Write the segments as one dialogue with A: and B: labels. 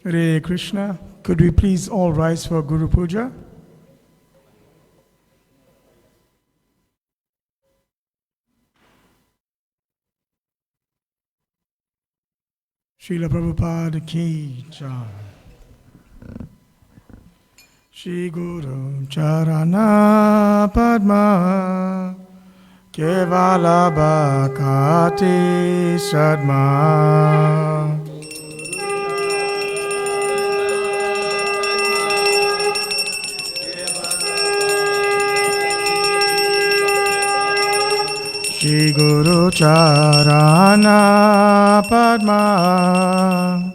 A: Hare Krishna. Could we please all rise for Guru Puja? Srila Prabhupada ki jai. Shri Guru Charana Padma Kevala Bhakati Sadma Shri Guru Charana Padma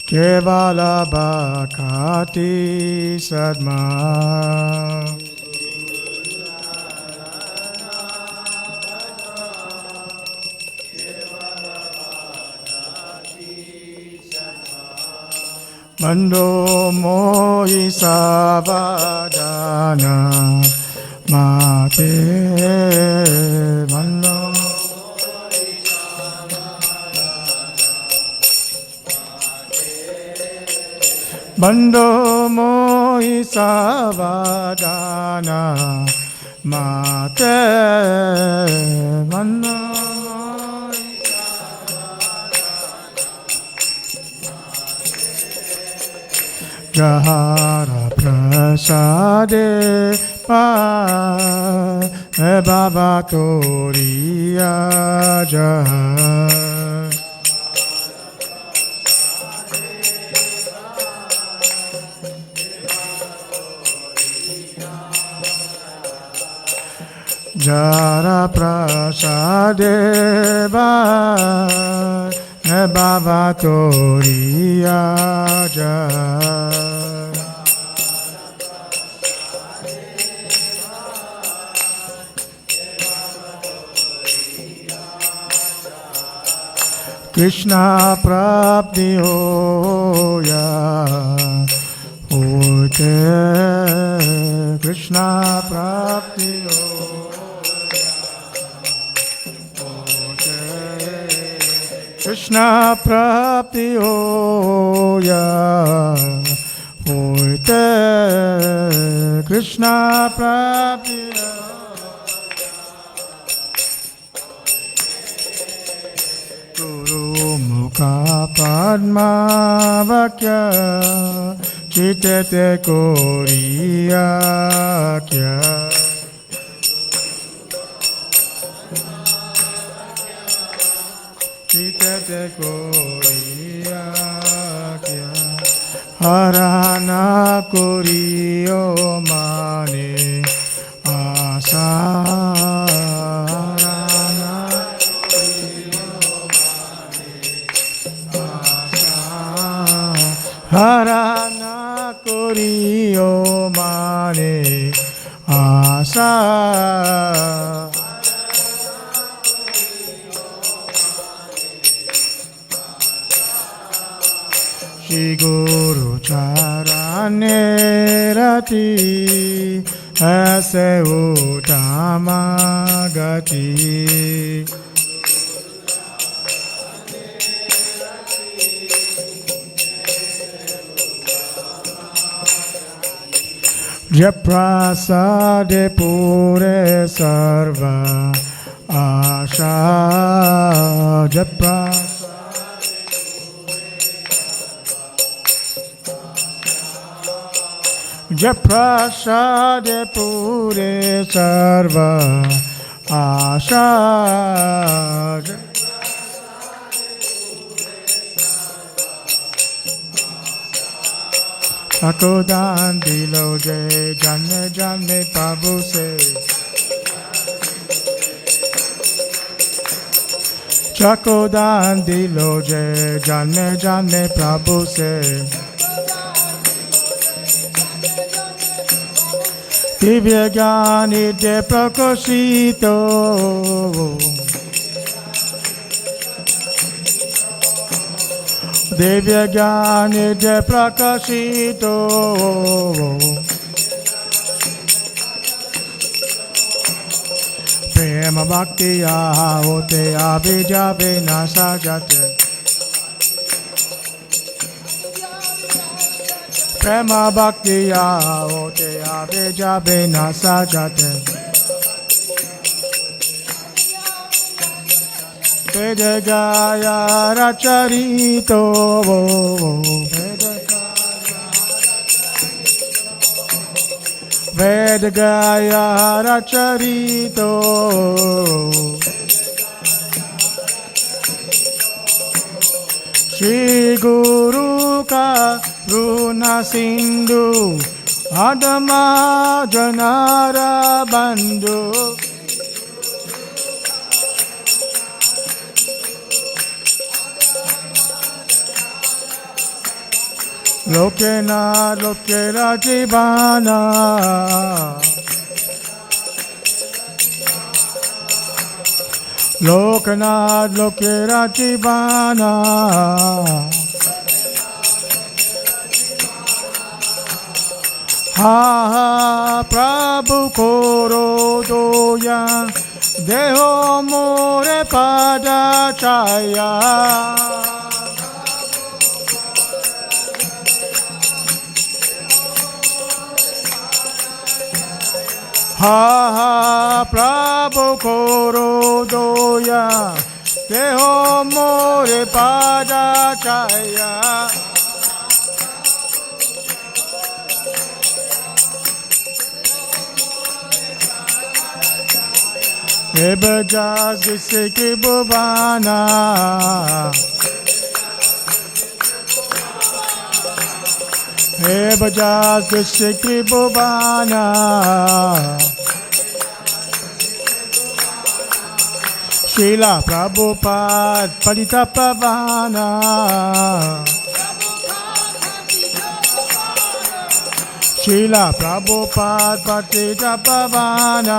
A: Kevala Bhakati Sadma Bando Mohi Savadana Mate Bando Bando Mohi Savadana Mate Bando Jahara Prasade Pa Baba Toriya Jahara Jara Prasade Ba Baba Toriya Jahara Krishna Prapti Hoya Hote Krishna Prapti Hote Krishna Prapti Hoya Hote Krishna Prapti Mukha Padma Vakya Chitete Koriya Kya Chitete Koriya Kya Harana Koriyo Mane Asa Harana Koriyo Mane Asa Shri Guru Charane Rati Ase Uttama Gati Japrasade Pure Sarva Asha Japrasade Pure Sarva Asha Chakodan dilo je janne janne Prabhu se Chakodan dilo je janne janne Prabhu se Divya Gyani de Prakashito Divya Gyani de Prakashito Prema Bhakti Ahote Abhija Vinasa Jate Prema Bhaktiya Ote Ave Jabe Nasa Jate Vedagaya Racharito Vedagaya Racharito Shri Guru Ka Runa Sindhu Adama Janara Bandhu Lokena Lokera Jivana Lokena Lokera Jivana Ha ha Prabhu Koro Doya Deho More Pada Chaya Ha ha Prabhu Koro Doya Deho More Pada Chaya Ebajas Disiki Bhuvana Ebajas Disiki Bhuvana Srila Prabhupada Padita Pavana Srila Prabhupada Padita Pavana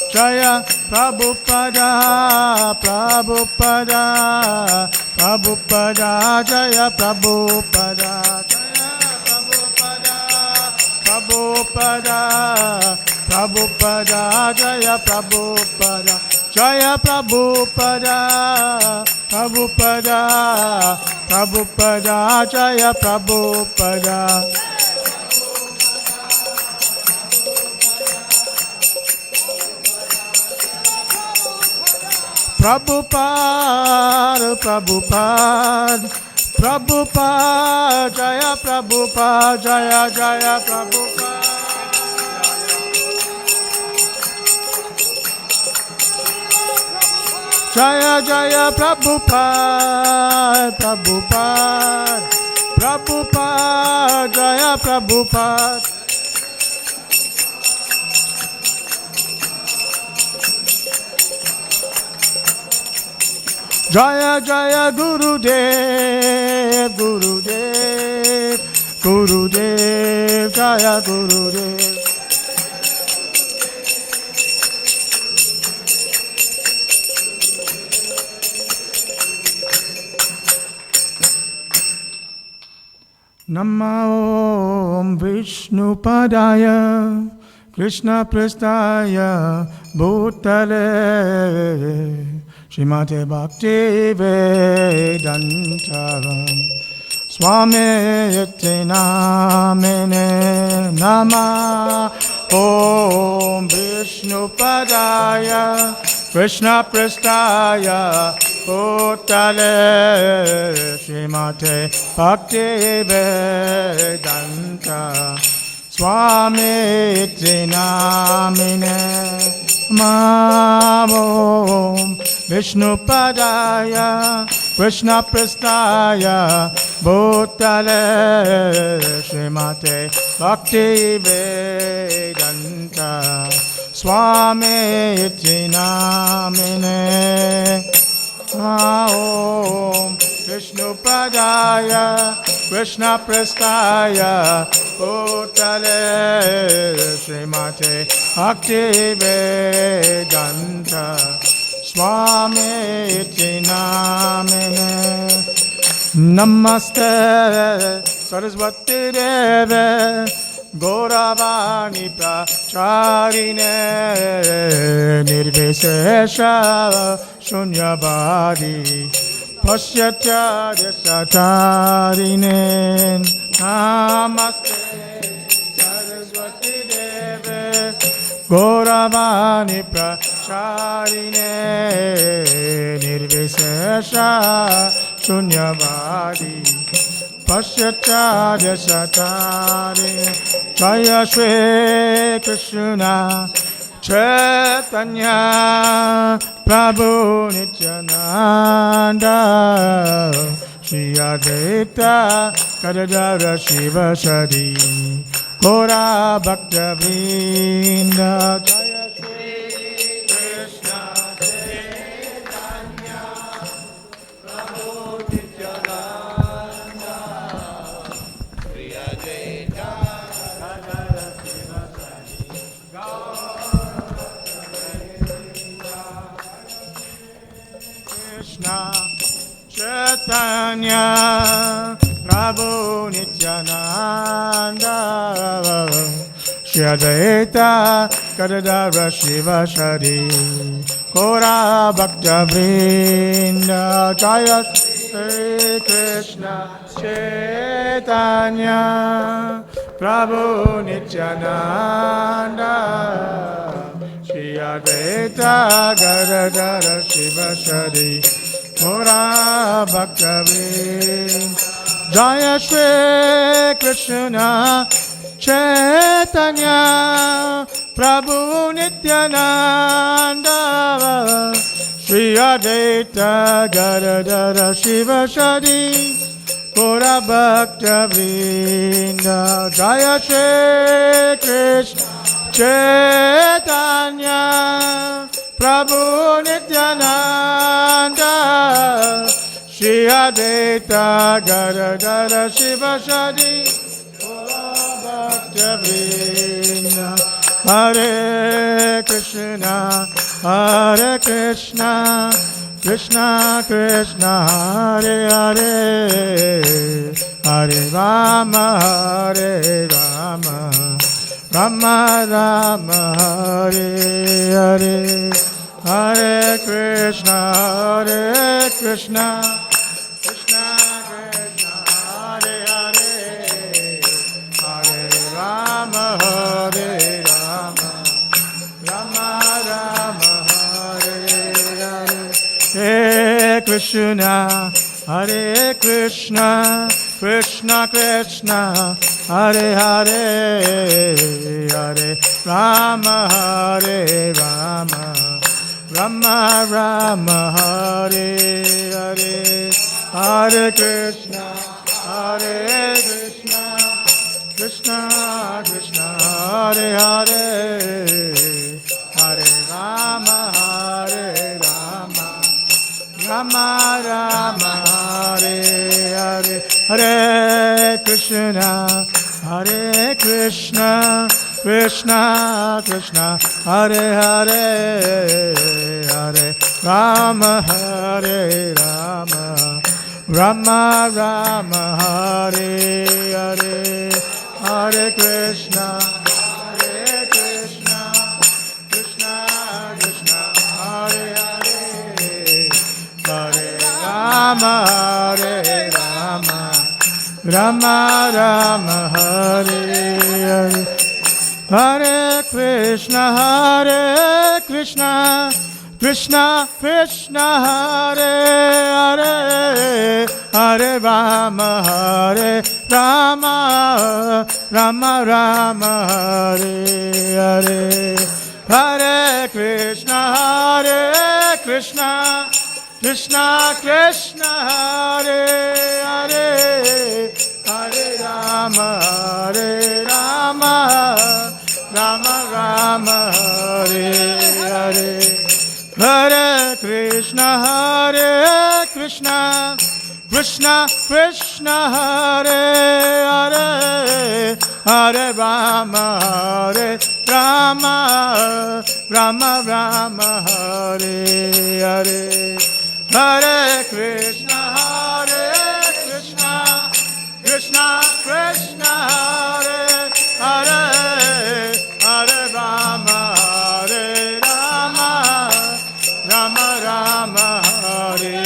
A: Jaya Prabhupada Prabhupada Prabhupada Jaya Prabhupada Prabhupada Prabhupada Jaya Prabhupada Jaya Prabhupada Prabhupada Prabhupada Jaya Prabhupada Prabhupada Prabhupada Prabhupada Jaya Prabhupada Jaya Jaya Prabhupada Jaya Jaya Prabhupada Prabhupada Prabhupada Jaya Prabhupada Jaya Jaya Gurudev Gurudev Gurudev Jaya Gurudev Namo Vishnu Padaya Krishna Prastaya Bhutale Srimate Bhakti Vedanta Swami Iti Namine Nama Om Vishnu Padaya Krishna Prastaya Bhutale Srimate Bhakti Vedanta Swami Iti Namine Om Vishnu Padaya Krishna Prastaya Bhutale Srimate Bhakti Vedanta Swami Iti Namine Om Vishnu Padaya Krishna Prastaya Bhutale Srimate Bhakti Vedanta Swami Iti Namine Namaste Saraswati Deve Gauravani Pracharine Nirvishesha Shunyavadi Pasyacharya Satarine Namaste Saraswati Deve Gauravani Pracharine Nirvisesha Shunyavadi Pasyacharya Satarine Jaya Shri Krishna Chaitanya Prabhu Nityananda Shri Advaita Gadadara Shiva Sadi Gaura Bhakta Vrinda Jaya Shri Krishna Chaitanya Prabhu Nityananda Shri Advaita Gadadara Shiva Sadi Krishna Chaitanya Prabhu Nityananda Shri Advaita Gadadara Shiva Sadi Gaura Bhakta Vrinda Jaya Shri Krishna Chaitanya Prabhu Nityananda Shri Advaita Gadadara Shiva Sadi Gaura Bhakta Vrinda Jaya Shri Krishna Chaitanya Prabhu Nityananda Shri Advaita Gadadara Shiva Sadi Gaura Bhakta Vrinda Jaya Shri Krishna Chaitanya Prabhu Nityananda Shri Advaita Gadadara Shiva Sadi Gaura Bhakta Vrinda Hare Krishna Krishna Krishna Hare Hare Hare Rama Rama Rama Hare Hare Hare Krishna Krishna Krishna Hare Hare Hare Rama Rama Rama Hare Hare Hare Krishna Krishna Krishna Hare Hare Hare Rama Rama Rama Hare Hare Hare Krishna Krishna Krishna Hare Hare Hare Rama Rama Rama Hare Hare Hare Krishna Krishna Krishna Hare Hare Hare Rama Rama Rama Hare Hare Hare Krishna Krishna Krishna Hare Hare Hare Rama Rama Rama Hare Hare Hare Krishna Krishna Krishna Hare Hare Hare Rama Rama Rama Hare Hare Hare Krishna Krishna Krishna Hare Hare Hare Rama Rama Rama Hare Hare Hare Krishna Krishna Krishna Hare Hare Hare Rama Rama Rama Hare Hare Hare Krishna Krishna Krishna Hare Hare Hare Rama Rama Rama Hare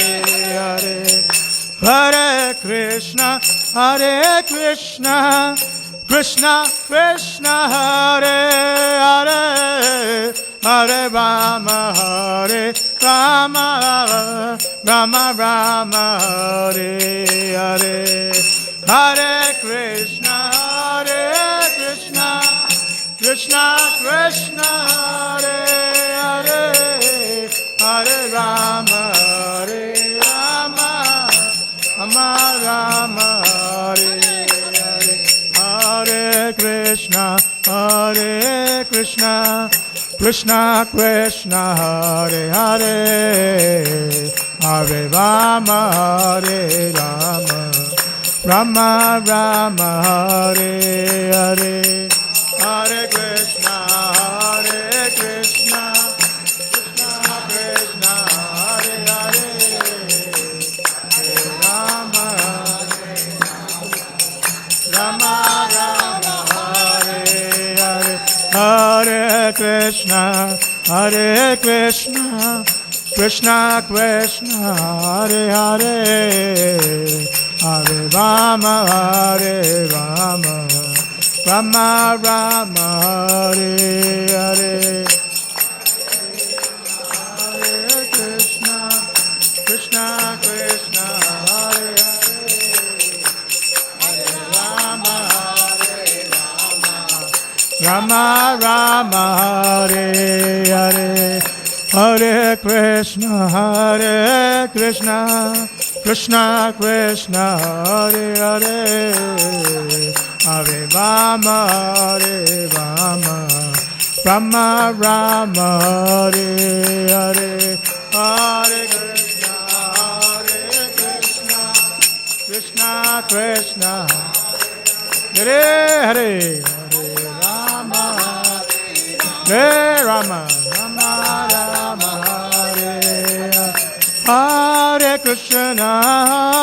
A: Hare Hare Krishna, Krishna Krishna, Hare Hare, Hare Rama, Hare Rama, Rama Rama, Hare Hare. Hare Krishna, Hare Krishna, Krishna Krishna, Hare Hare, Hare Rama, Hare Rama, Rama Rama, Hare Hare. Hare Krishna, Hare Krishna, Krishna Krishna, Hare Hare, Hare Rama, Hare Rama, Rama Rama, Hare Hare. Hare Krishna, Hare Krishna, Krishna Krishna, Hare Hare, Hare Rama, Rama Rama, Hare Hare. Hare Krishna, Hare Krishna, Krishna Krishna, Hare Hare, Hare Rama, Hare Rama, Rama Rama, Hare Hare. Hare Krishna, Krishna Krishna, Hare Hare, Hare Rama, Hare Rama, Rama Rama, Hare Hare. Hare Krishna, Hare Krishna, Krishna Krishna, Hare Hare, Hare Rama, Hare Rama, Rama Rama, Hare Hare. Hare Krishna, Hare Krishna, Krishna Krishna, Hare Hare, Hare Rama, Hare Rama, Rama Rama, Hare Hare. Hare Krishna,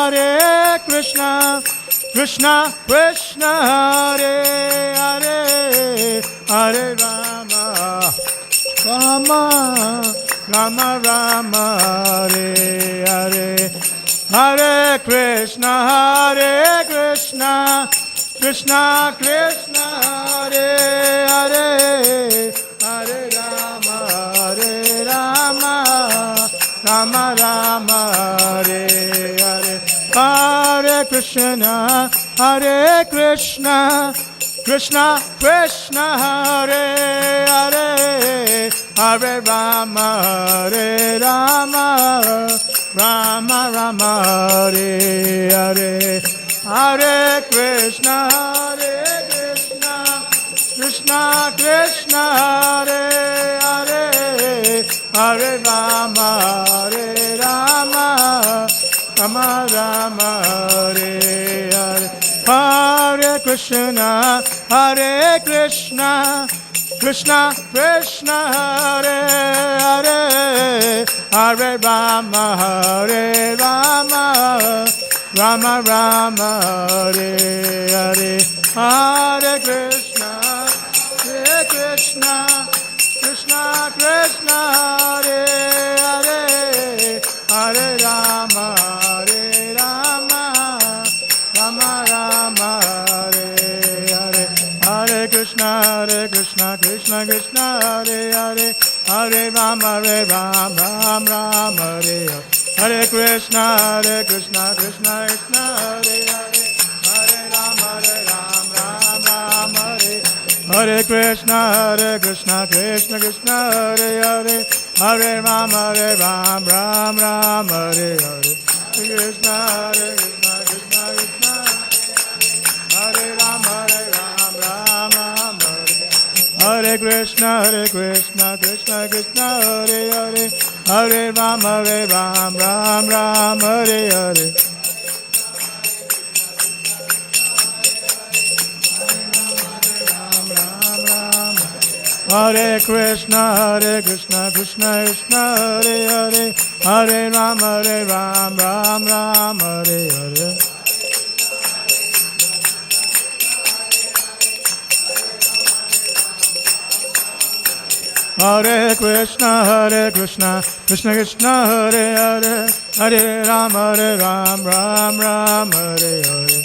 A: Hare Krishna, Krishna Krishna, Hare Hare, Hare Rama, Rama Rama Rama, Hare Hare. Hare Krishna, Hare Krishna, Krishna Krishna, Hare Hare, Hare Rama, Hare Rama, Rama Rama, Hare Hare. Hare Krishna, Hare Krishna, Krishna Krishna, Hare Hare, Hare Rama, Hare Rama, Rama Rama, Hare Hare. Hare Krishna, Hare Krishna, Krishna Krishna, Hare Hare, Hare Rama, Hare Rama, Rama Rama, Hare Hare. Hare Krishna, Hare Krishna, Krishna Krishna, Hare Hare, Hare Rama, Hare Rama, Rama Rama, Hare Hare. Hare Krishna, Hare Krishna, Krishna Krishna, Hare Hare, Hare Rama, Hare Rama, Rama Rama, Hare Hare. Hare Krishna, Krishna Krishna, Hare Hare, Hare Rama, Ram Ram, Hare Hare. Hare Krishna, Krishna Krishna, Hare Hare, Hare Rama, Ram Ram, Hare. Hare Krishna, Krishna Krishna, Hare Hare, Hare Rama, Ram Ram, Hare Hare. Hare Krishna, Krishna Krishna, Hare Rama, Ram Ram, Hare. Hare Krishna, Krishna Krishna, Hare Hare, Hare Rama, Ram Ram, Hare Hare. Hare Krishna, Krishna Krishna, Hare Hare, Hare Rama, Ram Ram, Hare Hare. Hare Krishna, Krishna Krishna, Hare Hare, Hare Rama, Ram Ram, Hare Hare.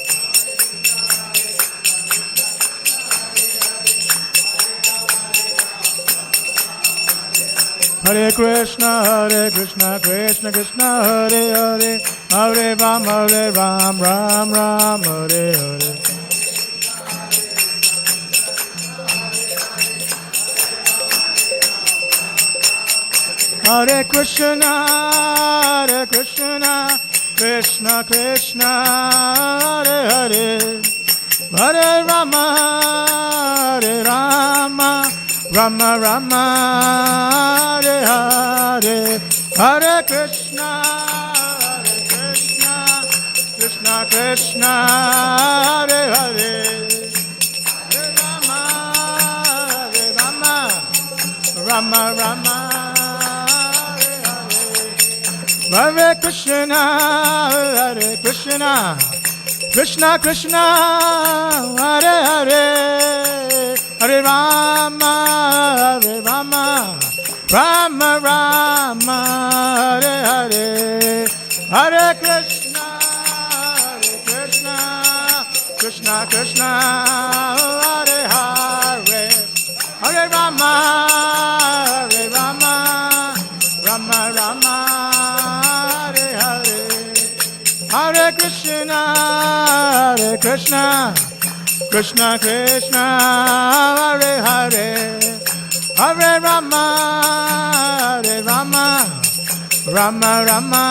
A: Hare Krishna, Krishna Krishna, Hare Hare, Hare Ram, Ram Ram, Hare Hare. Hare Krishna, Krishna Krishna, Hare Hare, Hare Rama, Rama Rama, Hare Hare, Hare Krishna, Krishna Krishna, Hare Hare, Hare Rama, Rama. Hare Krishna, Krishna Krishna, Hare Hare, Hare Rama, Rama Rama, Hare Hare, Hare Krishna, Krishna Krishna, Hare Hare, Hare Rama, Rama Rama. Hare Krishna, Krishna Krishna, Hare Hare, Hare Rama, Rama Rama,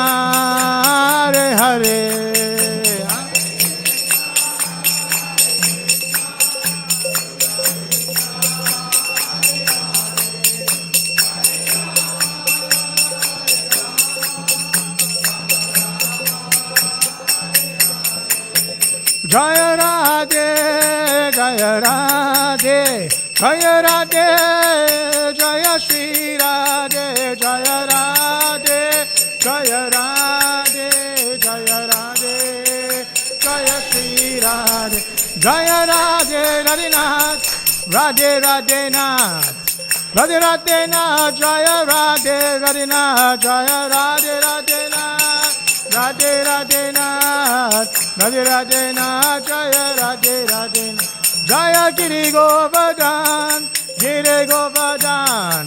A: Hare Hare. Jaya Radhe, Jaya Radhe, Jaya Radhe, Jaya Shri Radhe, Jaya Radhe, Jaya Radhe, Jaya Radhe, Jaya Shri Radhe, Jaya Radhe, Radhe Nath, Radhe Radhe Nath, Radhe Radhe Nath, Jaya Radhe, Radhe Nath, Jaya Radhe Radhe Nath, Radhe Radhe Nath, Radhe Radhe Nath, Jaya Radhe Radhe Nath, Jaya Giri Govardhan, Giri Govardhan,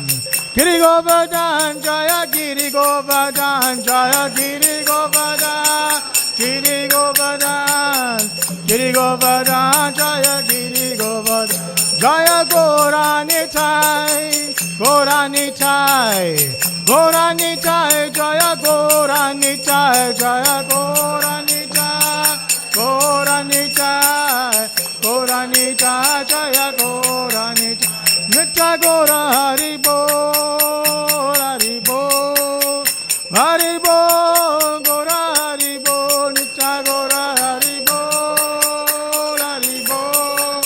A: Giri Govardhan, Jaya Giri Govardhan, Jaya Giri Govardhan, Giri Govardhan, Giri Govardhan, Jaya Giri Govardhan, Jaya Gauranitai, Gauranitai, Gauranitai, Jaya Gauranitai, Jaya Gauranitai, Gauranitai, Gauranitai, Jaya Gauranitai, Nitya Gaura Hari Bol, Hari Bol, Hari Bol, Gaura Hari Bol, Nitya Gaura Hari Bol, Hari Bol,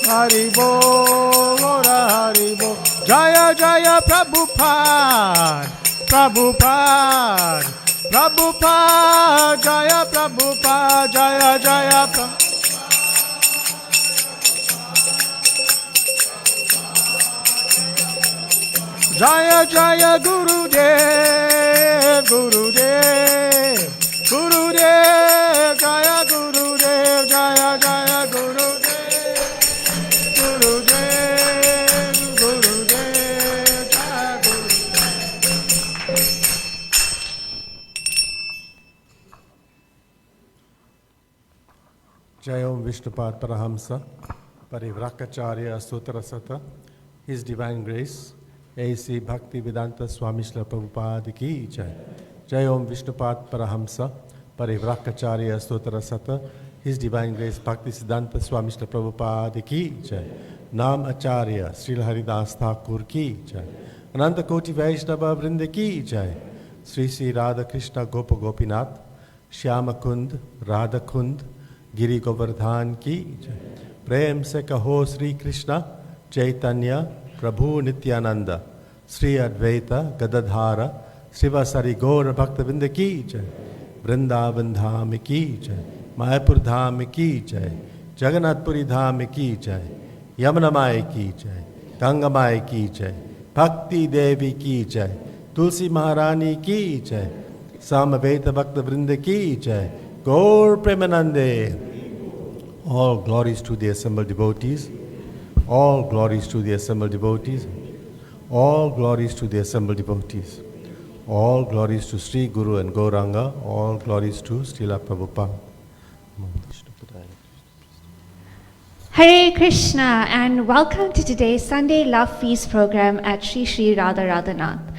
A: Hari Bol, Gaura Hari Bol, Jaya Jaya Prabhupada, Prabhupada, Prabhupada, Jaya Prabhupada, Jaya Jaya Prabhupada. Jaya Jaya Gurudev, Gurudev, Gurudev, Jaya Gurudev, Jaya Jaya Gurudev, Gurudev, Gurudev, Jaya Gurudev.
B: Jai Om Vishnupad Parahamsa, Parivrakacharya Sutrasata, His Divine Grace, A.C. Bhakti Vedanta Swami Srila Prabhupada ki Jai. Jai Om Vishnupad Parahamsa, Parivrakacharya Sutrasata, His Divine Grace Bhakti Siddhanta Swami Srila Prabhupada ki Jai. Nam Acharya Srila Haridas Thakur ki Jai. Ananta Koti Vaishnava Vrinda ki Jai. Sri Sri Radha Krishna Gopa Gopinath, Shyama Kund, Radha Kund, Giri Govardhan ki Jai. Prem se kaho Sri Krishna, Chaitanya, Prabhu Nityananda, Sri Advaita, Gadadhara, Srivasari Gaura Bhaktavinda ki Jai. Vrindavan Dham ki Jai. Mayapur Dham ki Jai. Jagannathpuri Dham ki Jai. Yamunamai ki Jai. Gangamai ki Jai. Bhakti Devi ki Jai. Tulsi Maharani ki Jai. Samaveta Bhaktavrinda ki Jai. Gaur Premanande. All glories to the assembled devotees. All glories to the assembled devotees. All glories to the assembled devotees. All glories to Sri Guru and Gauranga. All glories to Srila Prabhupada.
C: Hare Krishna and welcome to today's Sunday Love Feast program at Sri Sri Radha Radhanath.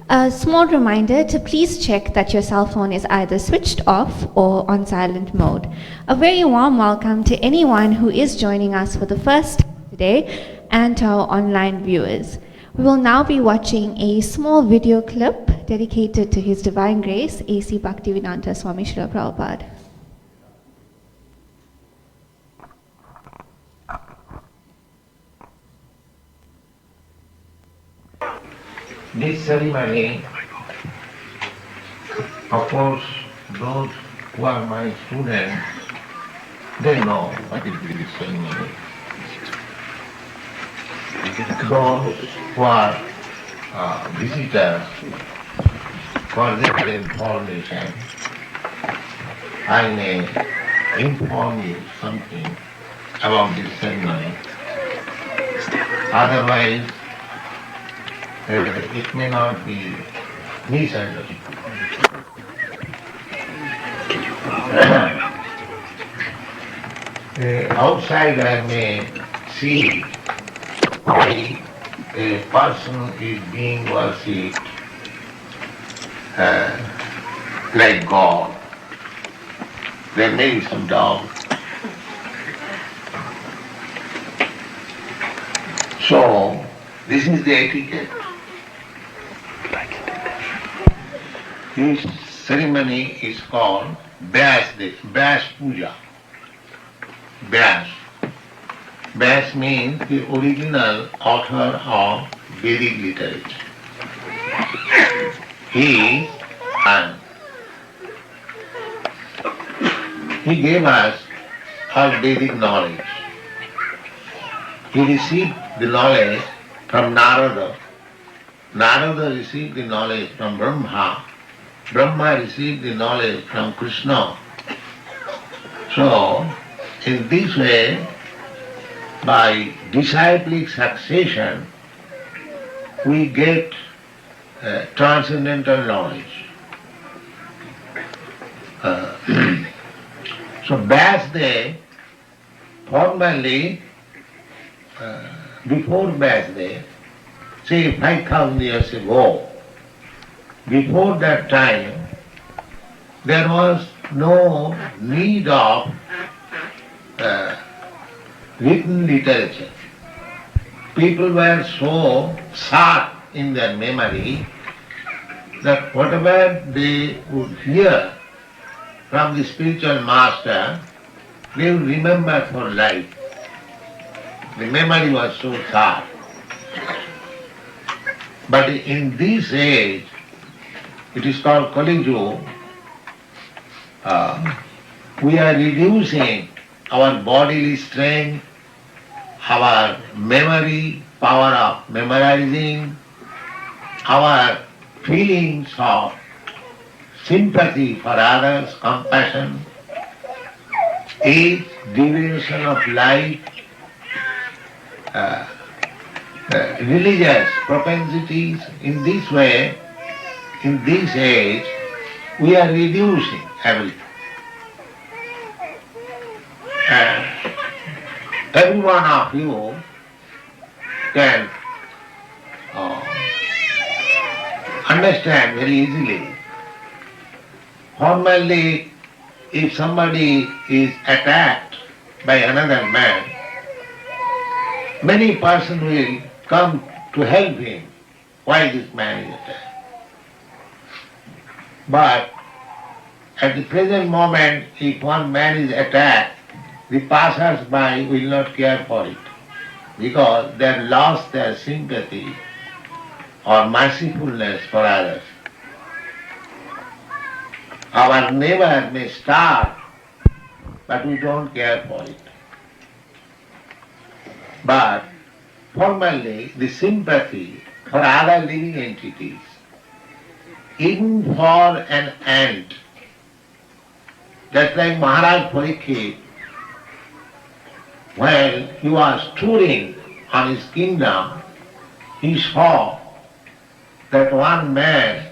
C: A small reminder to please check that your cell phone is either switched off or on silent mode. A very warm welcome to anyone who is joining us for the first time today and to our online viewers. We will now be watching a small video clip dedicated to His Divine Grace, A.C. Bhaktivedanta Swami Srila Prabhupada.
D: This ceremony, of course, those who are my students, they know what is this ceremony. Those who are visitors, for their information, I may inform you something about this ceremony. Otherwise, it may not be misunderstood. Outsider may see a person is being worshipped like God. There may be some doubt. So, this is the etiquette. This ceremony is called Vyas Puja. Vyas. Vyas means the original author of Vedic literature. He gave us all Vedic knowledge. He received the knowledge from Narada. Narada received the knowledge from Brahma. Brahma received the knowledge from Krishna. So, in this way, by disciplic succession, we get transcendental knowledge. So, Vyas Day, formally, before Vyas Day, say 5,000 years ago, before that time, there was no need of written literature. People were so sharp in their memory that whatever they would hear from the spiritual master, they would remember for life. The memory was so sharp. But in this age, it is called Kali Yuga, we are reducing our bodily strength, our memory, power of memorizing, our feelings of sympathy for others, compassion, age, duration of life, religious propensities. In this way, in this age, we are reducing everything. And every one of you can understand very easily. Formerly, if somebody is attacked by another man, many persons will come to help him while this man is attacked. But at the present moment, if one man is attacked, the passers-by will not care for it because they have lost their sympathy or mercifulness for others. Our neighbor may starve, but we don't care for it. But formerly, the sympathy for other living entities, even for an ant, just like Maharaj Parikshit, when he was touring on his kingdom, he saw that one man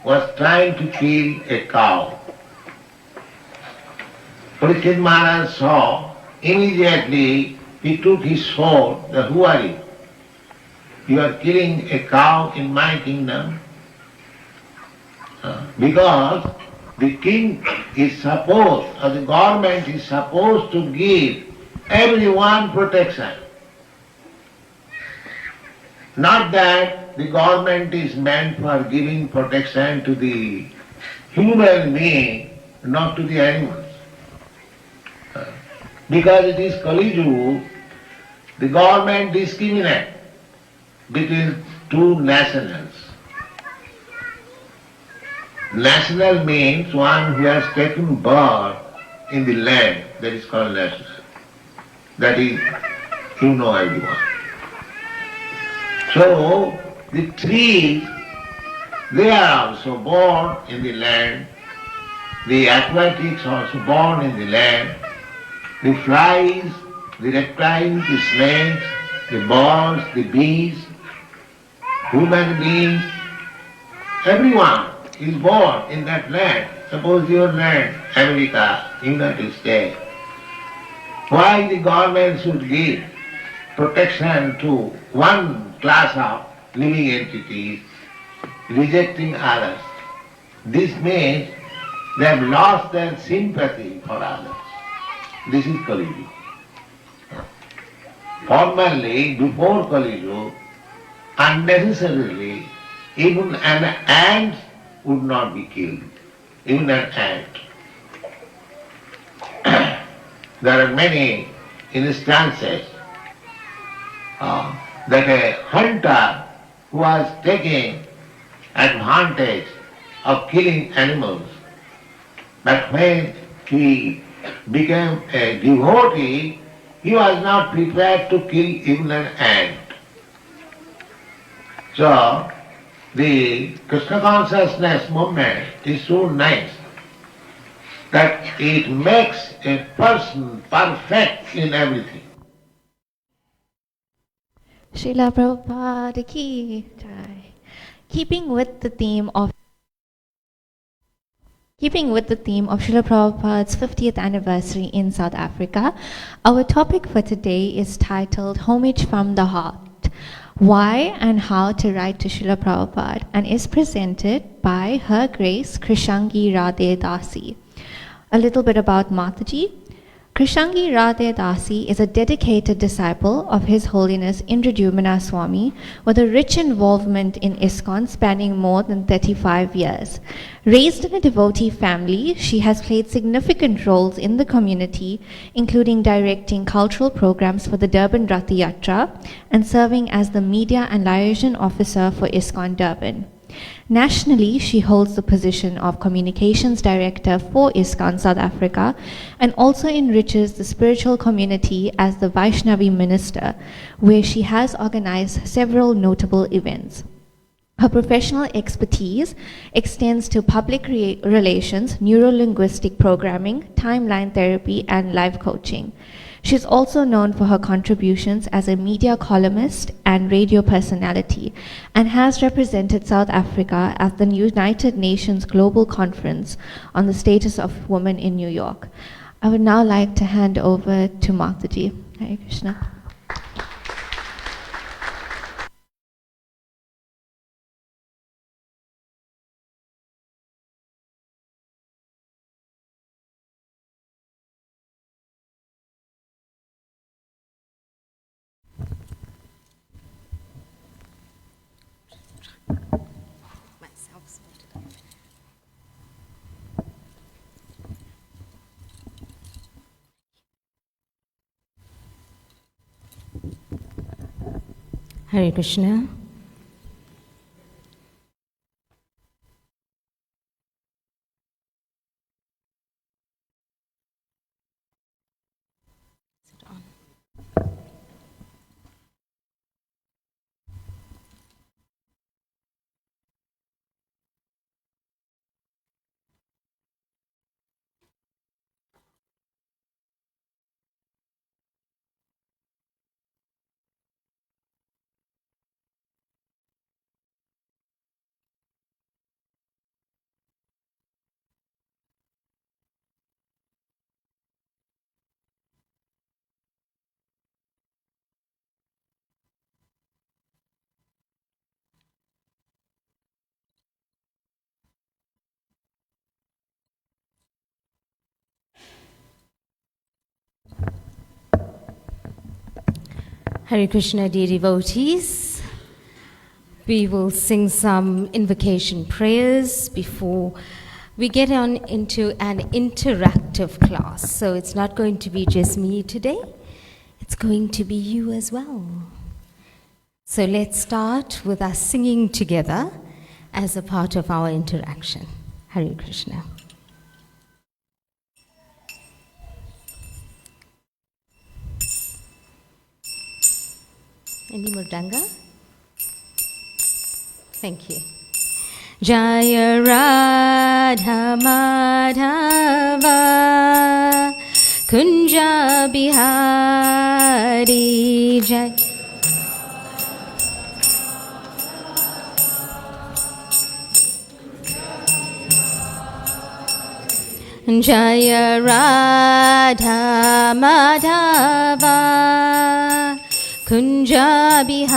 D: was trying to kill a cow. Parikshit Maharaj saw, immediately he took his sword, that who are you? You are killing a cow in my kingdom. Because the king is supposed, or the government is supposed to give everyone protection. Not that the government is meant for giving protection to the human being, not to the animals. Because it is Kali Yuga, the government discriminates between two nationals. National means one who has taken birth in the land, that is called national. That is, you know everyone. So, the trees, they are also born in the land, the aquatics are also born in the land, the flies, the reptiles, the snakes, the birds, the bees, human beings, everyone is born in that land. Suppose your land, America, United States. Why the government should give protection to one class of living entities, rejecting others? This means they have lost their sympathy for others. This is Kali Yuga. Formerly, before Kali Yuga, unnecessarily, even an ant would not be killed. Even an ant. There are many instances that a hunter who was taking advantage of killing animals, but when he became a devotee, he was not prepared to kill even an ant. So, the Krishna consciousness movement is so nice that it makes a person perfect in everything.
C: Srila Prabhupada ki jai. Keeping with the theme of Srila Prabhupada's 50th anniversary in South Africa, our topic for today is titled Homage from the Heart. Why and how to write to Srila Prabhupada, and is presented by Her Grace Krsangi Radhe Dasi. A little bit about Mataji. Krsangi Radhe Dasi is a dedicated disciple of His Holiness Indradumana Swami with a rich involvement in ISKCON spanning more than 35 years. Raised in a devotee family, she has played significant roles in the community, including directing cultural programs for the Durban Rath Yatra and serving as the Media and Liaison Officer for ISKCON Durban. Nationally, she holds the position of Communications Director for ISKCON South Africa and also enriches the spiritual community as the Vaishnavi Minister, where she has organized several notable events. Her professional expertise extends to public relations, neuro-linguistic programming, timeline therapy, and life coaching. She is also known for her contributions as a media columnist and radio personality, and has represented South Africa at the United Nations Global Conference on the Status of Women in New York. I would now like to hand over to Mataji. Hare Krishna.
E: Hare Krishna. Sit on. Hare Krishna, dear devotees. We will sing some invocation prayers before we get on into an interactive class. So it's not going to be just me today, it's going to be you as well. So let's start with us singing together as a part of our interaction. Hare Krishna. Any mridanga? Thank you. Jaya Radha Madhava Kunja Bihari Jaya Jaya Radha Madhava Kunja Bihari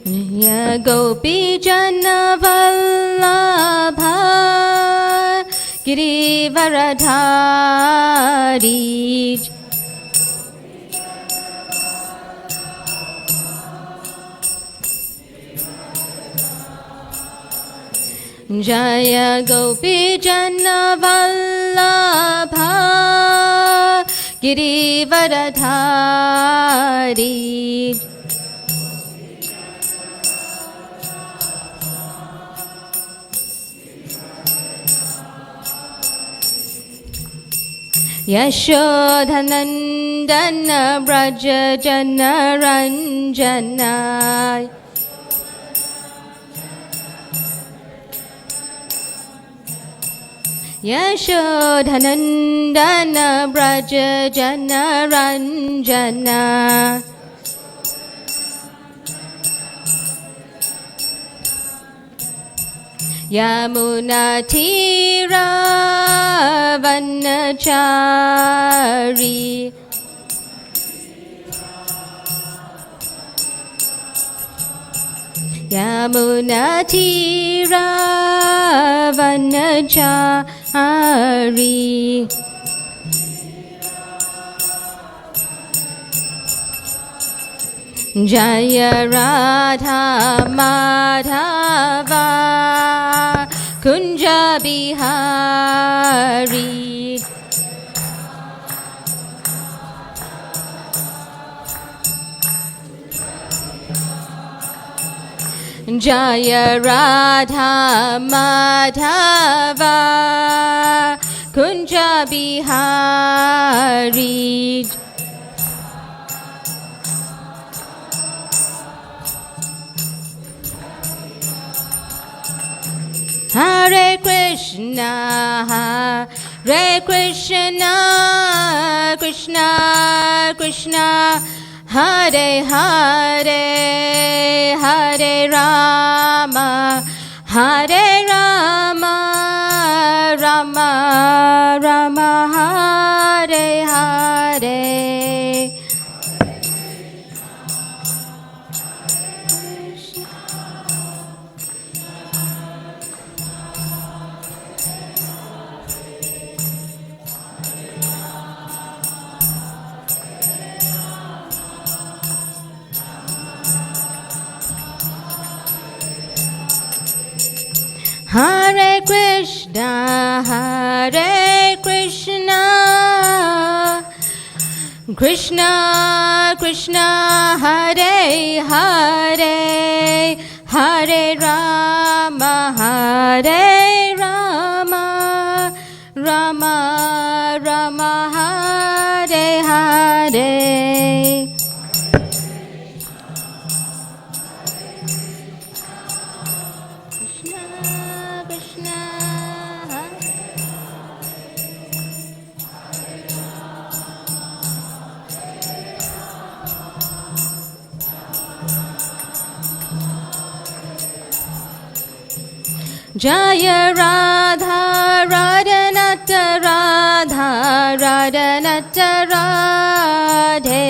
E: Jaya Gopi Jana Vallabha Girivaradhari Jaya Gopi Jana Vallabha Girivaradhari Yashodhanandana Braja Jana Ranjana Yashodhanandana Braja Jana Ranjana Yamuna Tira Vanachari Yamuna Tira Vanachari Jaya Radha Madhava Kunja Bihari Jaya Radha Madhava Kunja Bihari Hare Krishna, Hare Krishna, Krishna Krishna, Hare Hare, Hare Rama, Hare Rama, Rama Rama, Hare Hare. Hare Krishna, Hare Krishna, Krishna Krishna, Hare Hare, Hare Rama, Hare Rama, Rama Rama, Hare Hare. Jaya Radha Radhanata Radha Radhanata Radhe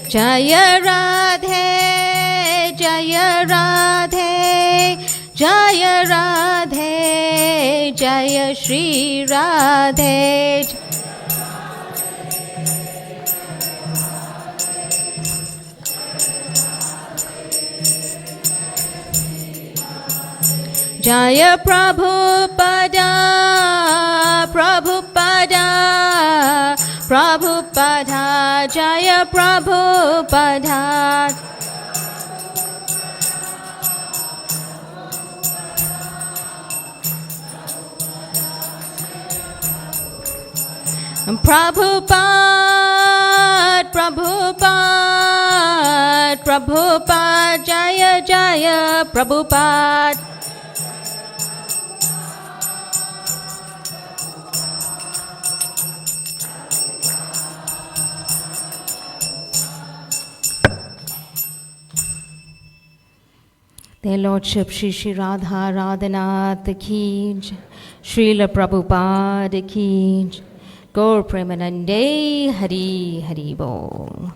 E: Jaya Radhe, Jaya Radhe, Jaya Radhe, Jaya Shri Radhe. Jaya Prabhupada, Prabhupada, Prabhupada, Jaya Prabhupada. Prabhupada, Prabhupada, Prabhupada, Jaya Jaya Prabhupada. Their Lordship Shri Shri Radha Radhanath ki jai, Srila Prabhupada ki jai, Gaur Premanande Hari Hari Bol.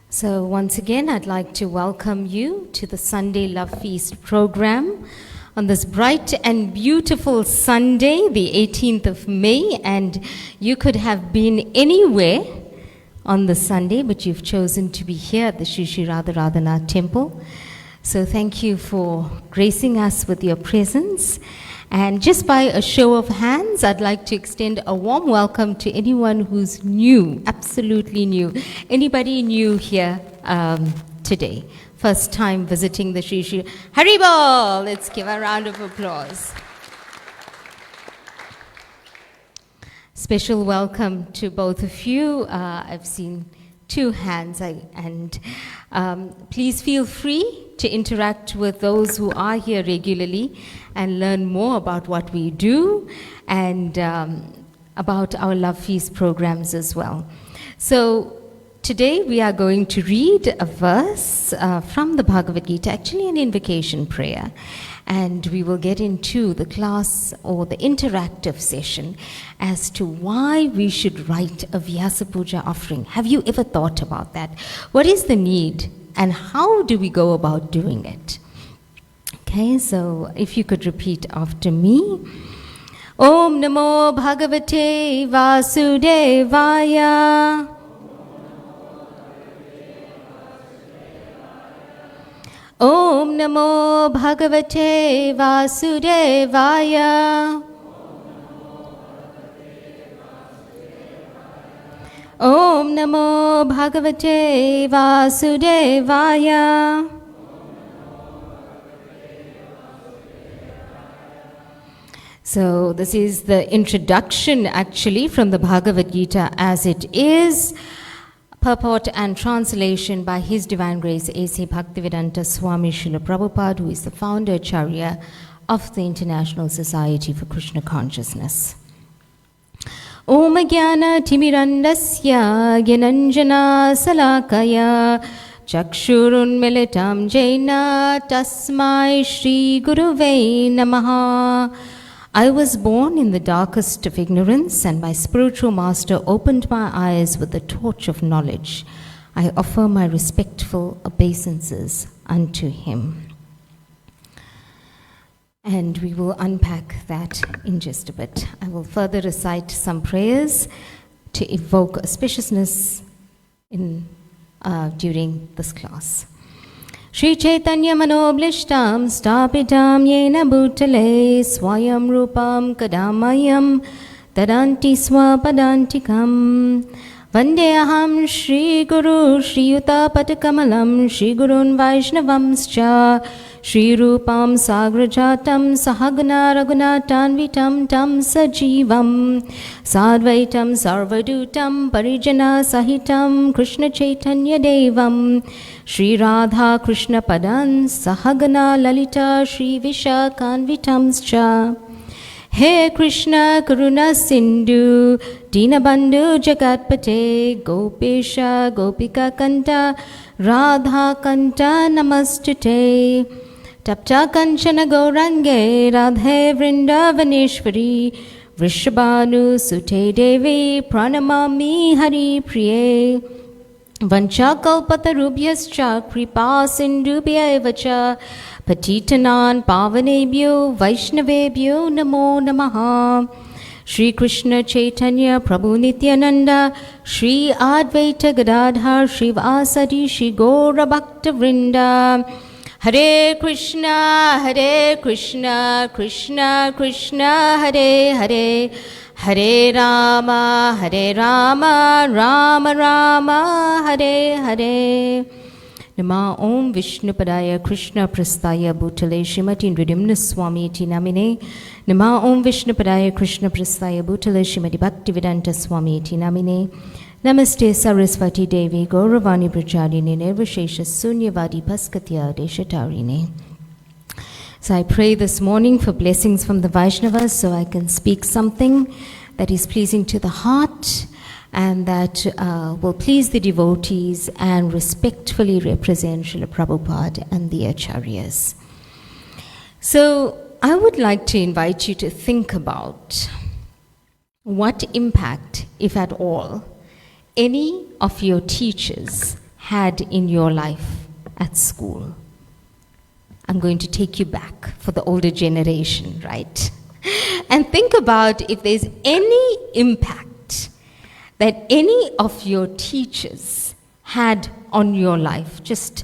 E: So once again, I'd like to welcome you to the Sunday Love Feast program on this bright and beautiful Sunday, the 18th of May, and you could have been anywhere on the Sunday, but you've chosen to be here at the Shri Shri Radha Radhanath Temple. So thank you for gracing us with your presence. And just by a show of hands, I'd like to extend a warm welcome to anyone who's new, absolutely new. Anybody new here today? First time visiting the Shri Shri Haribol. Let's give a round of applause. Special welcome to both of you. I've seen two hands, and please feel free to interact with those who are here regularly and learn more about what we do and about our Love Feast programs as well. So today we are going to read a verse from the Bhagavad Gita, actually an invocation prayer, and we will get into the class or the interactive session as to why we should write a Vyasa Puja offering. Have you ever thought about that? What is the need and how do we go about doing it? Okay, so if you could repeat after me. Om Namo Bhagavate Vasudevaya. Om Namo Bhagavate Vasudevaya. Om Namo Bhagavate Vasudevaya. So this is the introduction actually from the Bhagavad Gita as it is. Purport and translation by His Divine Grace A.C. Bhaktivedanta Swami Srila Prabhupada, who is the founder Acharya of the International Society for Krishna Consciousness. Om Jnana Timirandasya Gyananjana Salakaya Chakshurun Militam Jaina Tasmai Shri Guruve Namaha. I was born in the darkest of ignorance, and my spiritual master opened my eyes with the torch of knowledge. I offer my respectful obeisances unto him. And we will unpack that in just a bit. I will further recite some prayers to evoke auspiciousness during this class. Shri Chaitanya Manoblishtam Stapitam Yena Bhutale Swayam Rupam Kadamayam Tadanti Swapadantikam Vandeham Shri Guru Shri Yuta Patakamalam Shri Gurun Vaishnavamscha Shri Rupam Sagrajatam Sahagana Raghunatan Vitam Tam Sajivam Sadvaitam Sarvadutam Parijana Sahitam Krishna Chaitanya Devam Shri Radha Krishna Padan Sahagana Lalita Shri Vishakanvitamscha. He Krishna Karuna Sindhu Dinabandhu Jagatpate Gopesha Gopika Kanta Radha Kanta Namastute. Tapta Kanchana Gaurange Radhe Vrindavaneshwari Vrishabhanu Sute Devi Pranamami Hari Priye Vanchakalpatarubhyascha Kripa Sindhubhya Evacha Patitanan Pavanebhyo Vaishnavebhyo Namo Namaha. Shri Krishna Chaitanya Prabhu Nityananda Shri Advaita Gadadhar Shri Vasadi Shri Gaura Bhakta Vrinda. Hare Krishna, Krishna Krishna, Hare Hare, Hare Rama, Rama Rama, Hare Hare. Nama Om Vishnupadaya Krishna Prasthaya Bhutale Srimati Nridimna Swami Iti Namine. Nama Om Vishnupadaya Krishna Prasthaya Bhutale Srimati Bhaktivedanta Swami Iti Namine. Namaste Saraswati Devi Gauravani Brajadini Nirvashesha Sunyavadi Paskatya Deshatarine. So I pray this morning for blessings from the Vaishnavas so I can speak something that is pleasing to the heart and that will please the devotees and respectfully represent Srila Prabhupada and the Acharyas. So I would like to invite you to think about what impact, if at all, any of your teachers had in your life at school. I'm going to take you back for the older generation, right? And think about if there's any impact that any of your teachers had on your life. Just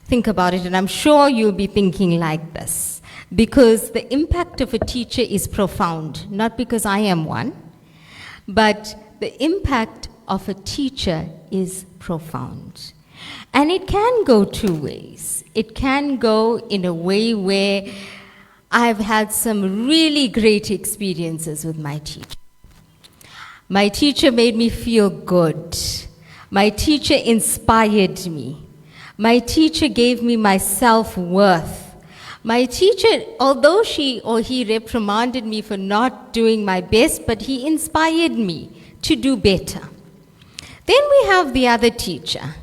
E: think about it, and I'm sure you'll be thinking like this, because the impact of a teacher is profound, not because I am one, but the impact of a teacher is profound. And it can go two ways. It can go in a way where I've had some really great experiences with my teacher. My teacher made me feel good. My teacher inspired me. My teacher gave me my self-worth. My teacher, although she or he reprimanded me for not doing my best, but he inspired me to do better. Then we have the other teacher,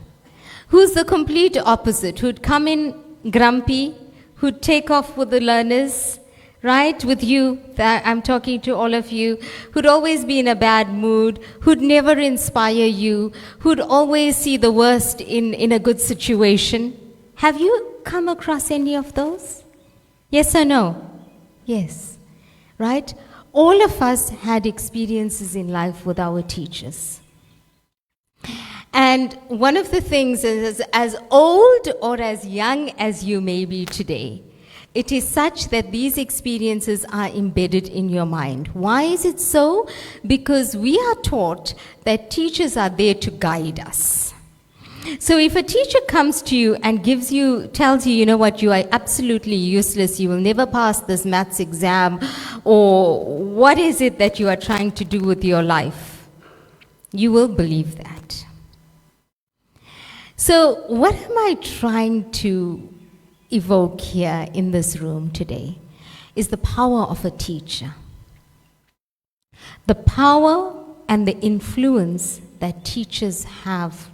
E: who's the complete opposite, who'd come in grumpy, who'd take off with the learners, right, with you, that I'm talking to all of you, who'd always be in a bad mood, who'd never inspire you, who'd always see the worst in a good situation. Have you come across any of those? Yes or no? Yes, right? All of us had experiences in life with our teachers. And one of the things is, as old or as young as you may be today, it is such that these experiences are embedded in your mind. Why is it so? Because we are taught that teachers are there to guide us. So if a teacher comes to you and tells you, you know what, you are absolutely useless, you will never pass this maths exam, or what is it that you are trying to do with your life, you will believe that. So what am I trying to evoke here in this room today is the power of a teacher. The power and the influence that teachers have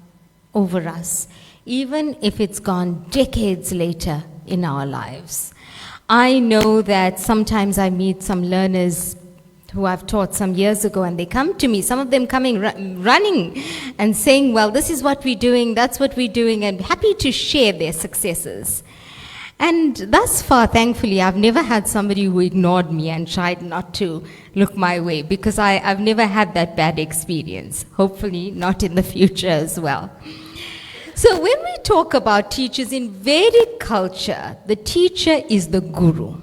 E: over us, even if it's gone decades later in our lives. I know that sometimes I meet some learners who I've taught some years ago, and they come to me, some of them coming running and saying, well, this is what we're doing, that's what we're doing, and happy to share their successes. And thus far, thankfully, I've never had somebody who ignored me and tried not to look my way, because I've never had that bad experience. Hopefully not in the future as well. So when we talk about teachers in Vedic culture, the teacher is the guru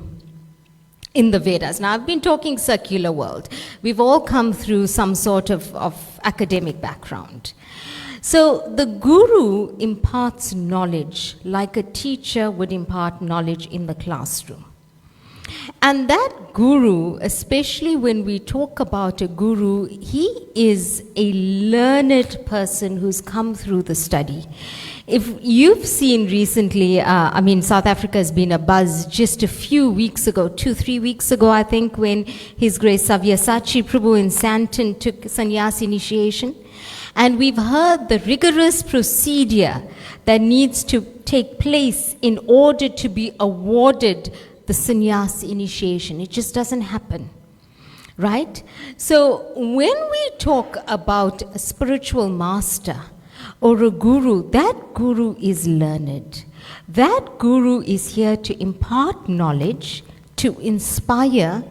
E: in the Vedas. Now, I've been talking secular world. We've all come through some sort of academic background. So the guru imparts knowledge like a teacher would impart knowledge in the classroom. And that guru, especially when we talk about a guru, he is a learned person who's come through the study. If you've seen recently, South Africa has been a buzz just a few weeks ago, 2-3 weeks ago, I think, when His Grace Savyasachi Prabhu in Santon took sannyas initiation. And we've heard the rigorous procedure that needs to take place in order to be awarded the sannyas initiation. It just doesn't happen, right? So when we talk about a spiritual master or a guru, that guru is learned. That guru is here to impart knowledge, to inspire,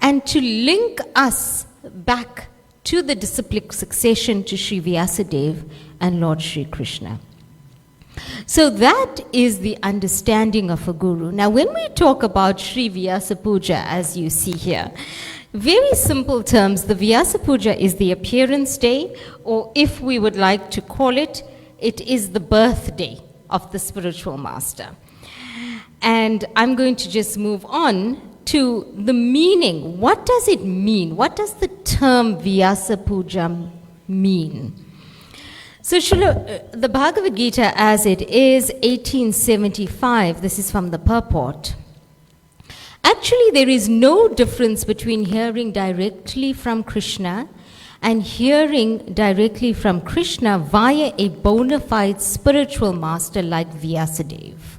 E: and to link us back to the disciplic succession to Sri Vyasadeva and Lord Sri Krishna. So that is the understanding of a guru. Now when we talk about Sri Vyasa Puja, as you see here, very simple terms, the Vyasa Puja is the appearance day, or if we would like to call it, it is the birthday of the spiritual master. And I'm going to just move on to the meaning. What does it mean? What does the term Vyasa Puja mean? So Srila, the Bhagavad Gita as it is, 1875, this is from the purport. Actually, there is no difference between hearing directly from Krishna and hearing directly from Krishna via a bona fide spiritual master like Vyasadeva.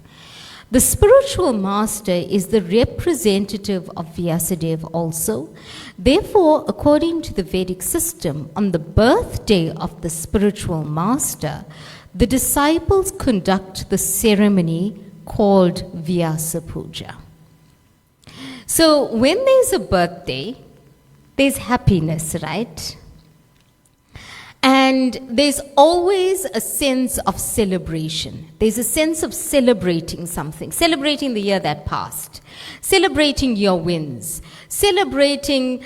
E: The spiritual master is the representative of Vyasadeva also. Therefore, according to the Vedic system, on the birthday of the spiritual master, the disciples conduct the ceremony called Vyasa Puja. So when there's a birthday, there's happiness, right? And there's always a sense of celebration. There's a sense of celebrating something, celebrating the year that passed, celebrating your wins, celebrating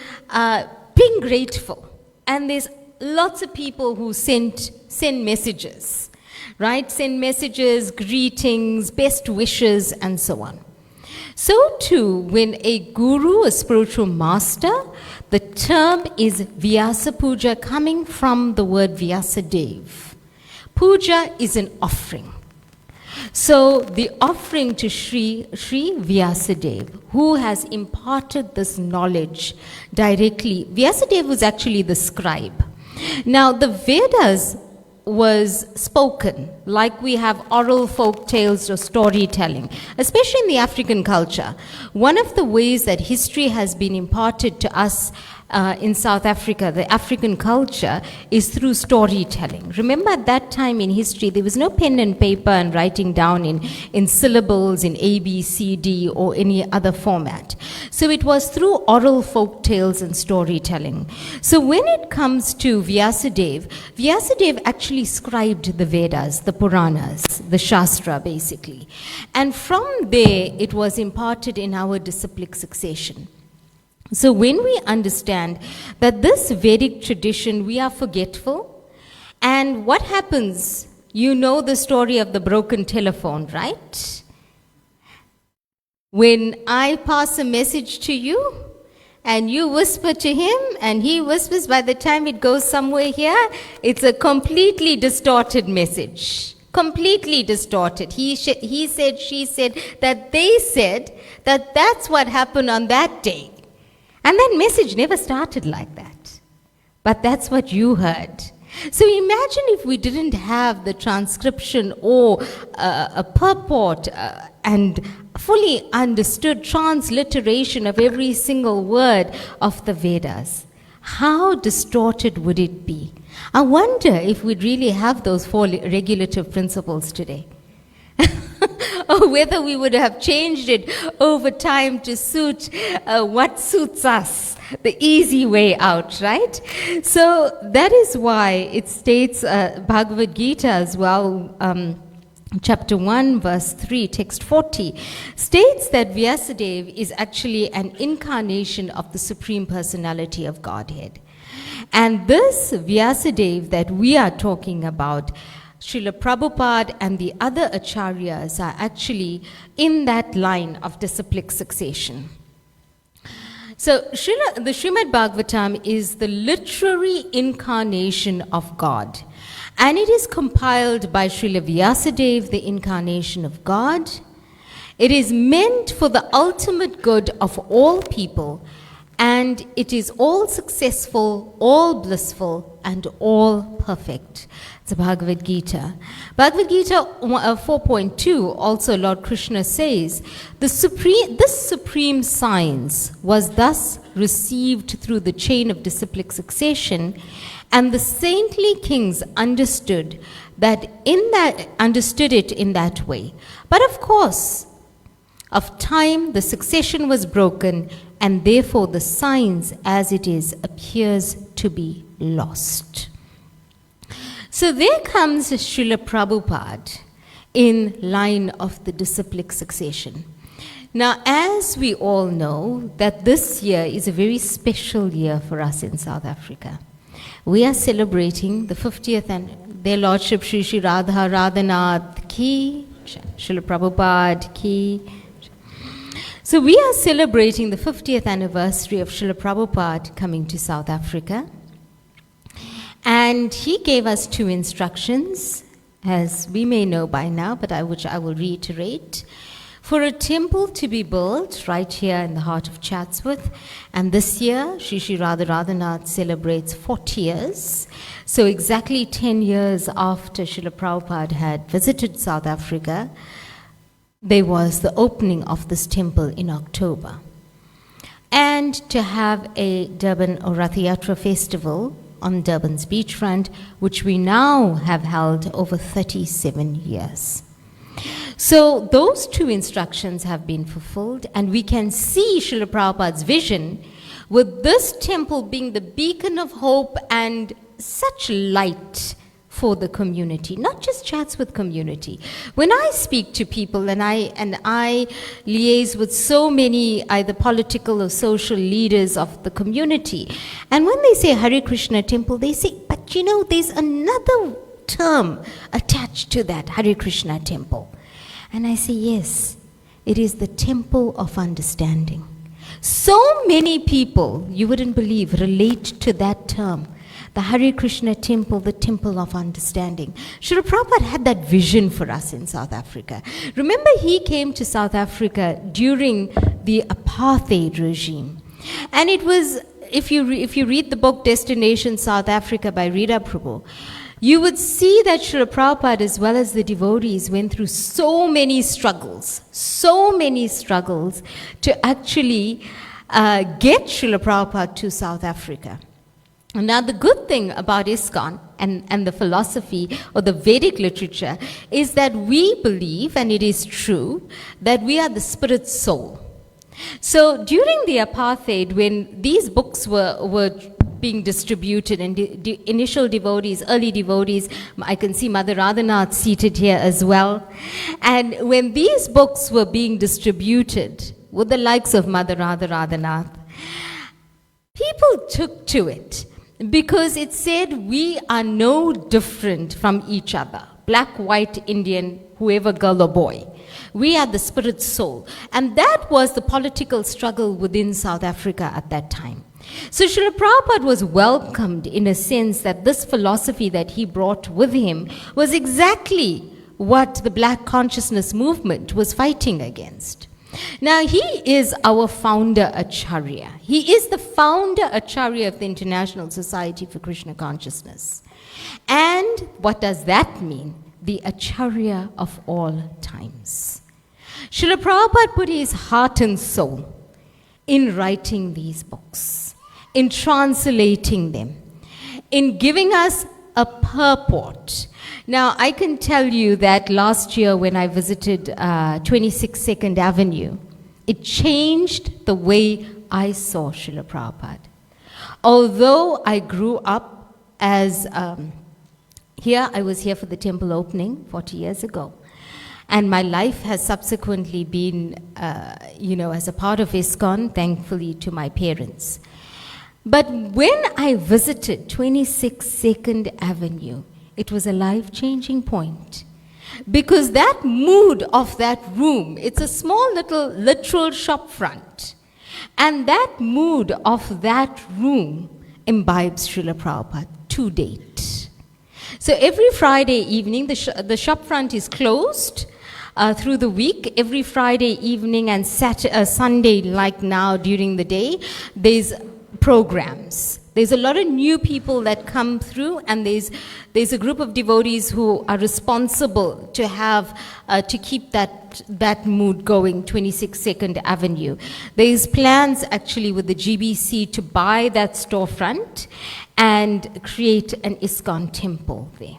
E: being grateful. And there's lots of people who send messages, right? Send messages, greetings, best wishes, and so on. So too, when a guru, a spiritual master, the term is Vyasa Puja, coming from the word Vyasadeva. Puja is an offering. So the offering to Sri Vyasadeva, who has imparted this knowledge directly. Vyasadeva was actually the scribe. Now the Vedas was spoken, like we have oral folk tales or storytelling, especially in the African culture. One of the ways that history has been imparted to us in South Africa, the African culture, is through storytelling. Remember, at that time in history, there was no pen and paper and writing down in syllables, in A, B, C, D, or any other format. So it was through oral folk tales and storytelling. So when it comes to Vyasadeva, Vyasadeva actually scribed the Vedas, the Puranas, the Shastra, basically. And from there, it was imparted in our disciplic succession. So when we understand that this Vedic tradition, we are forgetful, and what happens, you know the story of the broken telephone, right? When I pass a message to you, and you whisper to him, and he whispers, by the time it goes somewhere here, it's a completely distorted message. Completely distorted. He said, she said, that they said, that that's what happened on that day. And that message never started like that. But that's what you heard. So imagine if we didn't have the transcription or a purport and fully understood transliteration of every single word of the Vedas. How distorted would it be? I wonder if we'd really have those 4 regulative principles today. Or whether we would have changed it over time to suit what suits us, the easy way out, right? So that is why it states, Bhagavad Gita as well, chapter 1, verse 3, text 40, states that Vyasadeva is actually an incarnation of the Supreme Personality of Godhead. And this Vyasadeva that we are talking about, Srila Prabhupada and the other acharyas are actually in that line of disciplic succession. So the Srimad Bhagavatam is the literary incarnation of God. And it is compiled by Srila Vyasadeva, the incarnation of God. It is meant for the ultimate good of all people. and it is all successful, all blissful, and all perfect. It's the Bhagavad Gita. Bhagavad Gita 4.2, also Lord Krishna says, this supreme science was thus received through the chain of disciplic succession, and the saintly kings understood it in that way. But of course, of time the succession was broken, and therefore the science as it is appears to be lost. So there comes Srila Prabhupada in line of the disciplic succession. Now, as we all know, that this year is a very special year for us in South Africa. We are celebrating the 50th and their Lordship Shri Shri Radha Radhanath ki, Srila Prabhupada ki. So we are celebrating the 50th anniversary of Srila Prabhupada coming to South Africa. And he gave us two instructions, as we may know by now, but which I will reiterate. For a temple to be built right here in the heart of Chatsworth, and this year Shri Shri Radha Radhanath celebrates 40 years. So exactly 10 years after Srila Prabhupada had visited South Africa, there was the opening of this temple in October. And to have a Durban or Rath Yatra festival on Durban's beachfront, which we now have held over 37 years. So those two instructions have been fulfilled, and we can see Srila Prabhupada's vision with this temple being the beacon of hope and such light for the community, not just Chatsworth community. When I speak to people and I liaise with so many either political or social leaders of the community, and when they say Hare Krishna temple, they say, but you know, there's another term attached to that, Hare Krishna temple. And I say, yes, it is the temple of understanding. So many people, you wouldn't believe, relate to that term. The Hare Krishna temple, the temple of understanding. Srila Prabhupada had that vision for us in South Africa. Remember, he came to South Africa during the apartheid regime. And it was, if you read the book Destination South Africa by Rita Prabhu, you would see that Srila Prabhupada as well as the devotees went through so many struggles to actually get Srila Prabhupada to South Africa. Now, the good thing about ISKCON and the philosophy or the Vedic literature is that we believe, and it is true, that we are the spirit soul. So during the apartheid, when these books were being distributed, and initial devotees, early devotees, I can see Mother Radhanath seated here as well. And when these books were being distributed with the likes of Mother Radha Radhanath, people took to it because it said we are no different from each other. Black, white, Indian, whoever, girl or boy. We are the spirit soul. And that was the political struggle within South Africa at that time. So Srila Prabhupada was welcomed in a sense that this philosophy that he brought with him was exactly what the Black consciousness movement was fighting against. Now, he is our founder Acharya. He is the founder Acharya of the International Society for Krishna Consciousness. And what does that mean? The Acharya of all times. Srila Prabhupada put his heart and soul in writing these books, in translating them, in giving us a purport. Now, I can tell you that last year when I visited 26 2nd Avenue, it changed the way I saw Srila Prabhupada. Although I grew up as, I was here for the temple opening 40 years ago. And my life has subsequently been, as a part of ISKCON, thankfully to my parents. But when I visited 26 2nd Avenue, it was a life-changing point. Because that mood of that room, it's a small little literal shop front. And that mood of that room imbibes Srila Prabhupada to date. So every Friday evening, the shop front is closed. through the week. Every Friday evening and Sunday, like now during the day, there's programs. There's a lot of new people that come through, and there's a group of devotees who are responsible to have to keep that mood going. 26 Second Avenue. There's plans actually with the GBC to buy that storefront and create an ISKCON temple there.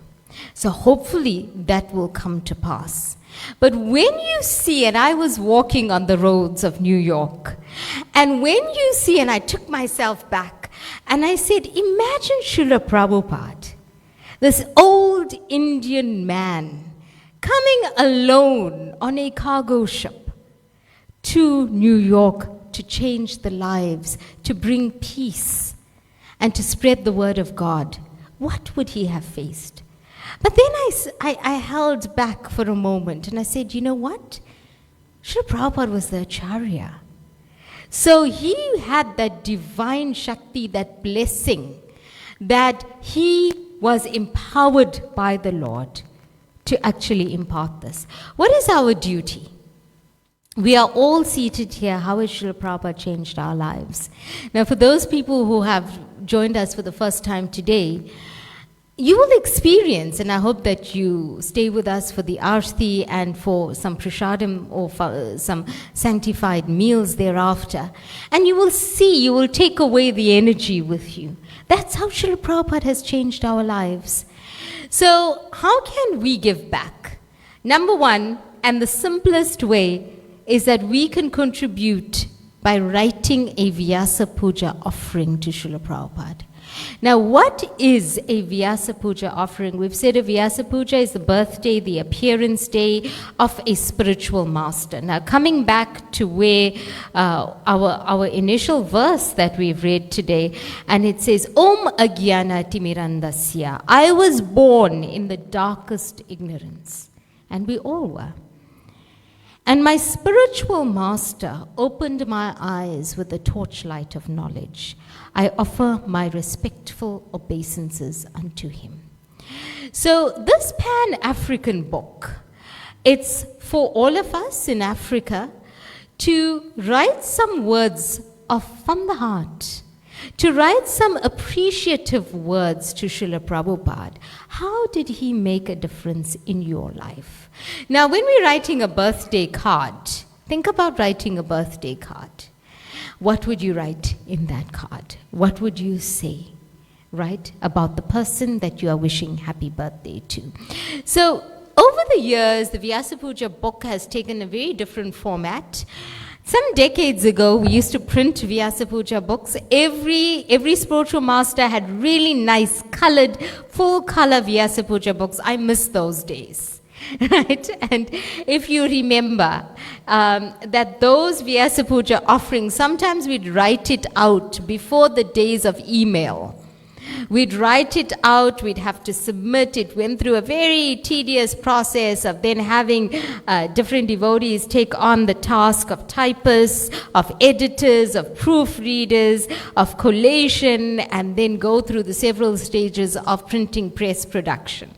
E: So hopefully that will come to pass. But when you see, and I was walking on the roads of New York, and when you see, and I took myself back, and I said, imagine Srila Prabhupada, this old Indian man, coming alone on a cargo ship to New York to change the lives, to bring peace, and to spread the word of God. What would he have faced? But then I held back for a moment and I said, you know what? Srila Prabhupada was the Acharya. So he had that divine Shakti, that blessing, that he was empowered by the Lord to actually impart this. What is our duty? We are all seated here. How has Srila Prabhupada changed our lives? Now, for those people who have joined us for the first time today, you will experience, and I hope that you stay with us for the Arti and for some prasadam or for some sanctified meals thereafter. And you will see, you will take away the energy with you. That's how Srila Prabhupada has changed our lives. So how can we give back? Number one, and the simplest way, is that we can contribute by writing a Vyasa Puja offering to Srila Prabhupada. Now, what is a Vyasa Puja offering? We've said a Vyasa Puja is the birthday, the appearance day of a spiritual master. Now, coming back to where our initial verse that we've read today, and it says, Om Agyana Timirandasya. I was born in the darkest ignorance. And we all were. And my spiritual master opened my eyes with the torchlight of knowledge. I offer my respectful obeisances unto him. So this Pan-African book, it's for all of us in Africa to write some words from the heart, to write some appreciative words to Srila Prabhupada. How did he make a difference in your life? Now, when we're writing a birthday card, think about writing a birthday card. What would you write in that card? What would you say, right, about the person that you are wishing happy birthday to? So, over the years, the Vyasa Puja book has taken a very different format. Some decades ago, we used to print Vyasa Puja books. Every spiritual master had really nice, colored, full-color Vyasa Puja books. I miss those days. Right? And if you remember that those Vyasa Puja offerings, sometimes we'd write it out before the days of email. We'd write it out, we'd have to submit. It went through a very tedious process of then having different devotees take on the task of typists, of editors, of proofreaders, of collation, and then go through the several stages of printing press production.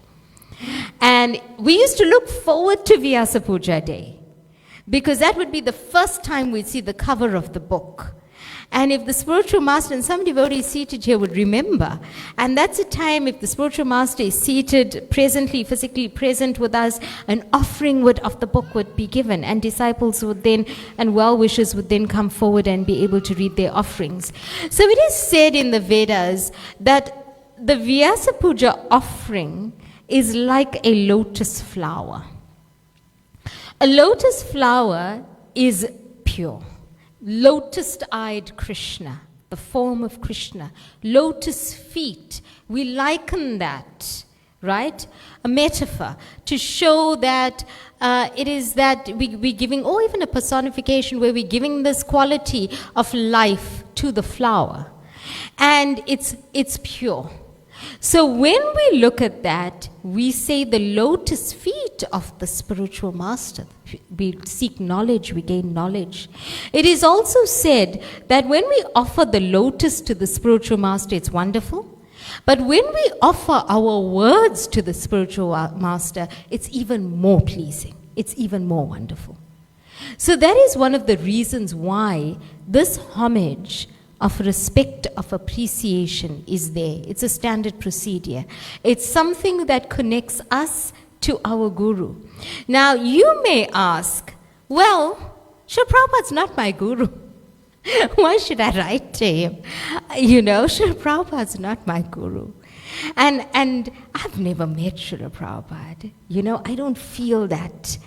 E: And we used to look forward to Vyasa Puja Day, because that would be the first time we'd see the cover of the book. And if the spiritual master, and some devotees seated here would remember, and that's a time if the spiritual master is seated presently, physically present with us, an offering of the book would be given, and disciples would then, and well-wishers would then come forward and be able to read their offerings. So it is said in the Vedas that the Vyasa Puja offering is like a lotus flower. A lotus flower is pure. Lotus-eyed Krishna, the form of Krishna. Lotus feet, we liken that, right? A metaphor to show that it is that we're giving, or even a personification where we're giving this quality of life to the flower. And it's pure. So when we look at that, we say the lotus feet of the spiritual master. We seek knowledge, we gain knowledge. It is also said that when we offer the lotus to the spiritual master, it's wonderful. But when we offer our words to the spiritual master, it's even more pleasing. it's even more wonderful. So that is one of the reasons why this homage of respect, of appreciation is there. It's a standard procedure. It's something that connects us to our Guru. Now, you may ask, well, Srila Prabhupada's not my Guru. Why should I write to him? Srila Prabhupada's not my Guru. And I've never met Srila Prabhupada. I don't feel that.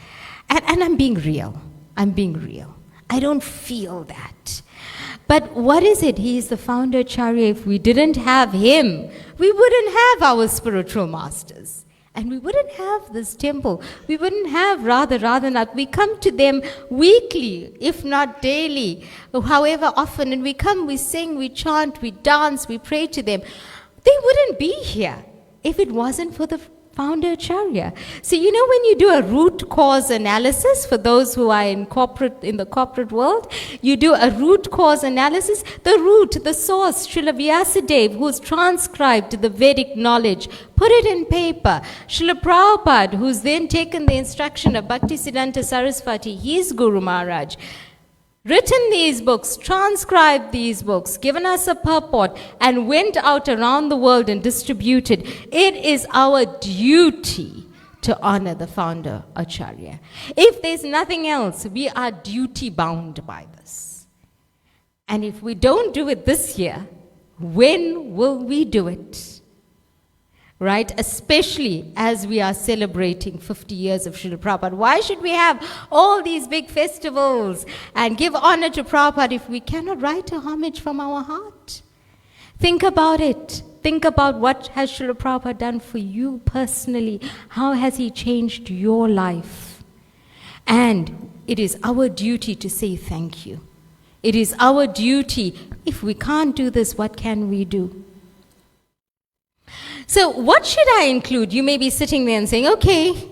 E: And I'm being real. I don't feel that. But what is it? He is the founder Acharya. If we didn't have him, we wouldn't have our spiritual masters. And we wouldn't have this temple. We wouldn't have Radha, Radhanath. We come to them weekly, if not daily, however often. And we come, we sing, we chant, we dance, we pray to them. They wouldn't be here if it wasn't for the founder Acharya. So when you do a root cause analysis, for those who are in the corporate world, you do a root cause analysis. The root, the source, Srila Vyasadeva, who's transcribed the Vedic knowledge, put it in paper. Srila Prabhupada, who's then taken the instruction of Bhaktisiddhanta Saraswati, his Guru Maharaj, written these books, transcribed these books, given us a purport, and went out around the world and distributed. It is our duty to honor the founder Acharya. If there's nothing else, we are duty bound by this. And if we don't do it this year, when will we do it? Right? Especially as we are celebrating 50 years of Srila Prabhupada. Why should we have all these big festivals and give honor to Prabhupada if we cannot write a homage from our heart? Think about it. Think about what has Srila Prabhupada done for you personally. How has he changed your life? And it is our duty to say thank you. It is our duty. If we can't do this, what can we do? So what should I include? You may be sitting there and saying, okay,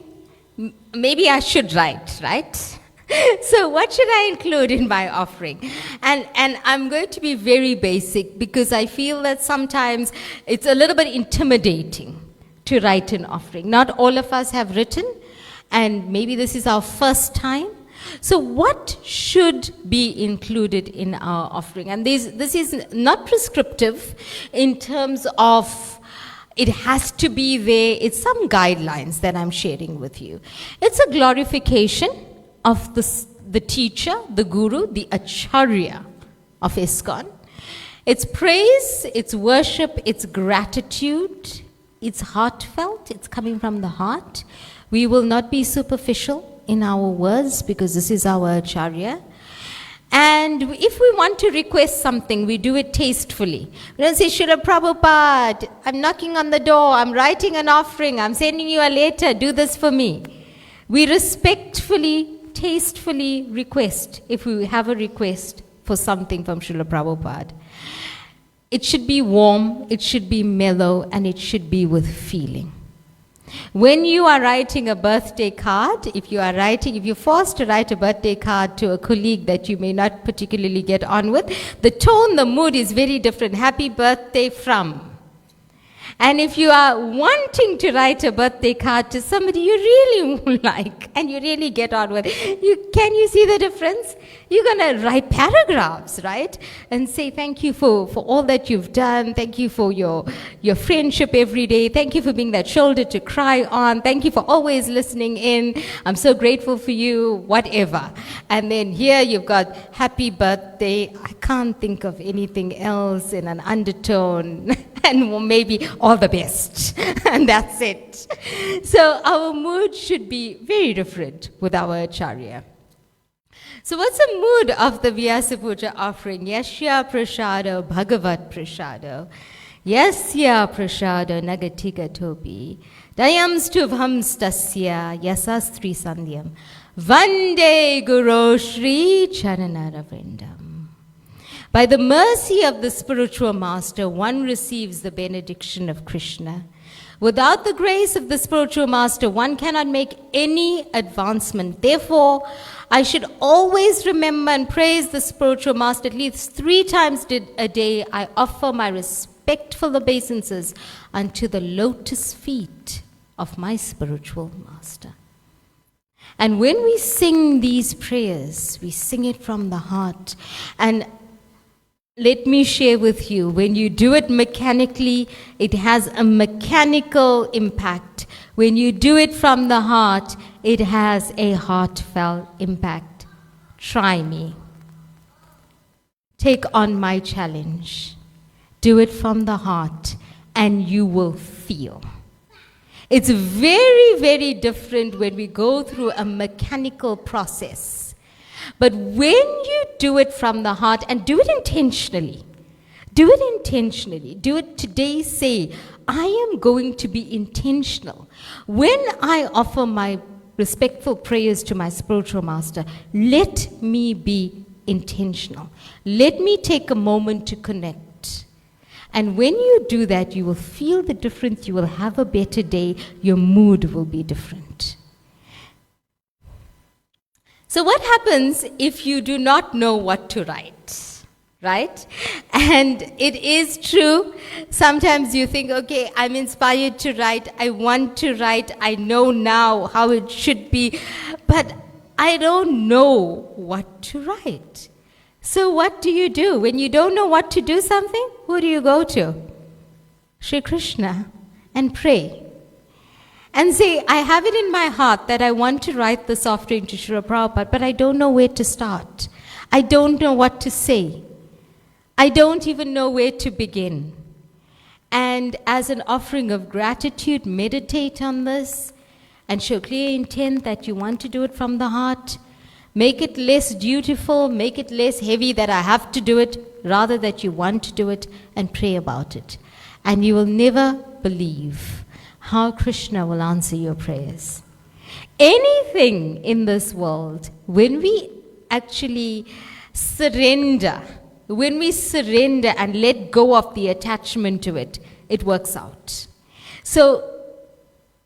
E: maybe I should write, right? So what should I include in my offering? And I'm going to be very basic because I feel that sometimes it's a little bit intimidating to write an offering. Not all of us have written, and maybe this is our first time. So what should be included in our offering? And this is not prescriptive in terms of it has to be there. It's some guidelines that I'm sharing with you. It's a glorification of the teacher, the guru, the acharya of ISKCON. It's praise, it's worship, it's gratitude, it's heartfelt, it's coming from the heart. We will not be superficial in our words because this is our acharya. And if we want to request something, we do it tastefully. We don't say, Srila Prabhupada, I'm knocking on the door, I'm writing an offering, I'm sending you a letter, do this for me. We respectfully, tastefully request if we have a request for something from Srila Prabhupada. It should be warm, it should be mellow, and it should be with feeling. When you are writing a birthday card, if you're forced to write a birthday card to a colleague that you may not particularly get on with, the tone, the mood is very different. Happy birthday from. And if you are wanting to write a birthday card to somebody you really like and you really get on with, can you see the difference? You're going to write paragraphs, right? And say thank you for all that you've done. Thank you for your friendship every day. Thank you for being that shoulder to cry on. Thank you for always listening in. I'm so grateful for you, whatever. And then here you've got happy birthday. I can't think of anything else in an undertone. And maybe all the best. And that's it. So our mood should be very different with our acharya. So what's the mood of the Vyasa Puja offering? Yasya prasado bhagavat prasado. Yasya prasado nagatika topi. Dayam stubham stasya yasastri sandhyam. Vande Guru Shri Charanaravindam. By the mercy of the spiritual master, one receives the benediction of Krishna. Without the grace of the spiritual master, one cannot make any advancement. Therefore, I should always remember and praise the spiritual master. At least 3 times a day, I offer my respectful obeisances unto the lotus feet of my spiritual master. And when we sing these prayers, we sing it from the heart. And let me share with you, when you do it mechanically, it has a mechanical impact. When you do it from the heart, it has a heartfelt impact. Try me. Take on my challenge. Do it from the heart, and you will feel. It's very, very different when we go through a mechanical process. But when you do it from the heart, and do it intentionally, do it today, say, I am going to be intentional. When I offer my respectful prayers to my spiritual master, let me be intentional. Let me take a moment to connect. And when you do that, you will feel the difference. You will have a better day. Your mood will be different. So what happens if you do not know what to write, right? And it is true. Sometimes you think, okay, I'm inspired to write. I want to write. I know now how it should be. But I don't know what to write. So what do you do? When you don't know what to do something, who do you go to? Sri Krishna, and pray. And say, I have it in my heart that I want to write this offering to Srila Prabhupada, but I don't know where to start. I don't know what to say. I don't even know where to begin. And as an offering of gratitude, meditate on this and show clear intent that you want to do it from the heart. Make it less dutiful, make it less heavy that I have to do it, rather that you want to do it, and pray about it. And you will never believe how Krishna will answer your prayers. Anything in this world, when we actually surrender, and let go of the attachment to it, it works out. So,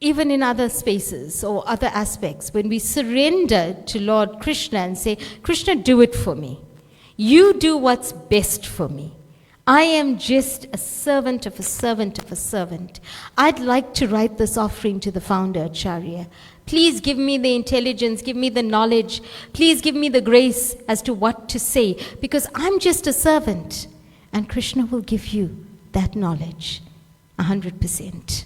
E: even in other spaces or other aspects, when we surrender to Lord Krishna and say, Krishna, do it for me. You do what's best for me. I am just a servant of a servant of a servant. I'd like to write this offering to the founder, Acharya. Please give me the intelligence, give me the knowledge. Please give me the grace as to what to say, because I'm just a servant. And Krishna will give you that knowledge, 100%.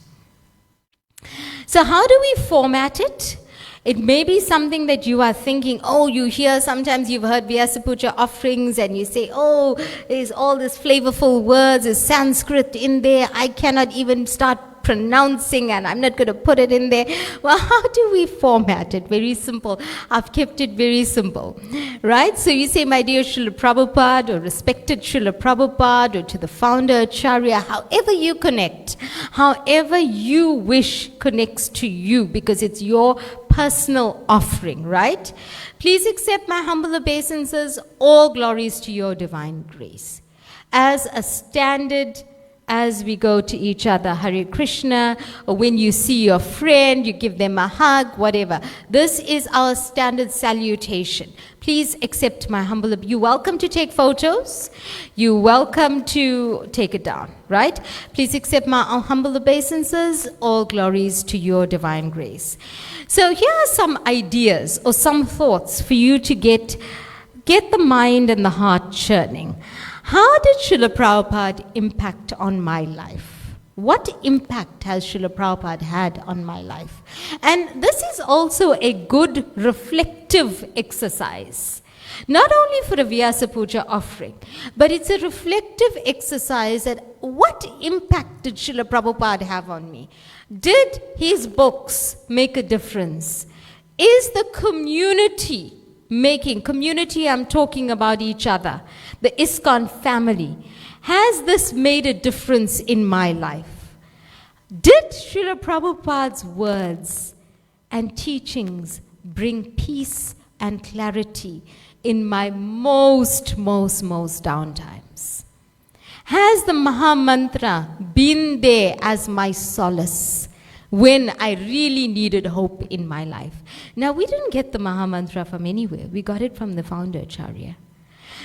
E: So how do we format it? It may be something that you are thinking, oh, you hear, sometimes you've heard Vyasa Puja offerings and you say, oh, there's all this flavorful words, there's Sanskrit in there, I cannot even start pronouncing and I'm not going to put it in there. Well, how do we format it? Very simple. I've kept it very simple, right? So you say, my dear Srila Prabhupada, or respected Srila Prabhupada, or to the founder Acharya, however you connect, however you wish connects to you, because it's your personal offering, right? Please accept my humble obeisances. All glories to your divine grace. As a standard, as we go to each other, Hare Krishna, or when you see your friend, you give them a hug, whatever. This is our standard salutation. Please accept my humble, you're welcome to take photos, you're welcome to take it down, right? Please accept my humble obeisances, all glories to your divine grace. So here are some ideas or some thoughts for you to get the mind and the heart churning. How did Srila Prabhupada impact on my life? What impact has Srila Prabhupada had on my life? And this is also a good reflective exercise. Not only for a Vyasa Puja offering, but it's a reflective exercise at what impact did Srila Prabhupada have on me? Did his books make a difference? Is the community I'm talking about each other, the ISKCON family, has this made a difference in my life? Did Srila Prabhupada's words and teachings bring peace and clarity in my most down times? Has the Maha Mantra been there as my solace when I really needed hope in my life? Now, we didn't get the Maha Mantra from anywhere. We got it from the founder, Acharya.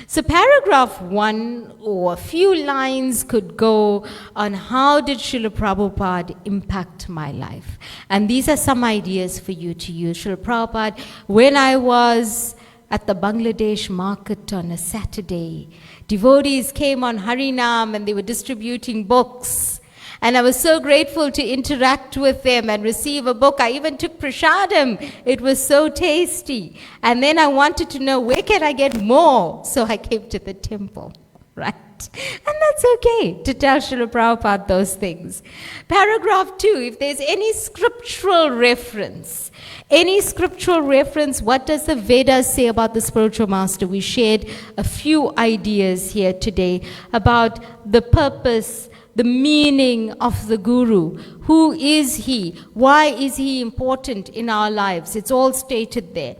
E: So paragraph 1 or a few lines could go on how did Srila Prabhupada impact my life. And these are some ideas for you to use. Srila Prabhupada, when I was at the Bangladesh market on a Saturday, devotees came on Harinam and they were distributing books. And I was so grateful to interact with them and receive a book. I even took prasadam. It was so tasty. And then I wanted to know, where can I get more? So I came to the temple, right? And that's okay to tell Srila Prabhupada those things. Paragraph 2, if there's any scriptural reference, what does the Vedas say about the spiritual master? We shared a few ideas here today about the purpose, the meaning of the Guru. Who is he? Why is he important in our lives? It's all stated there.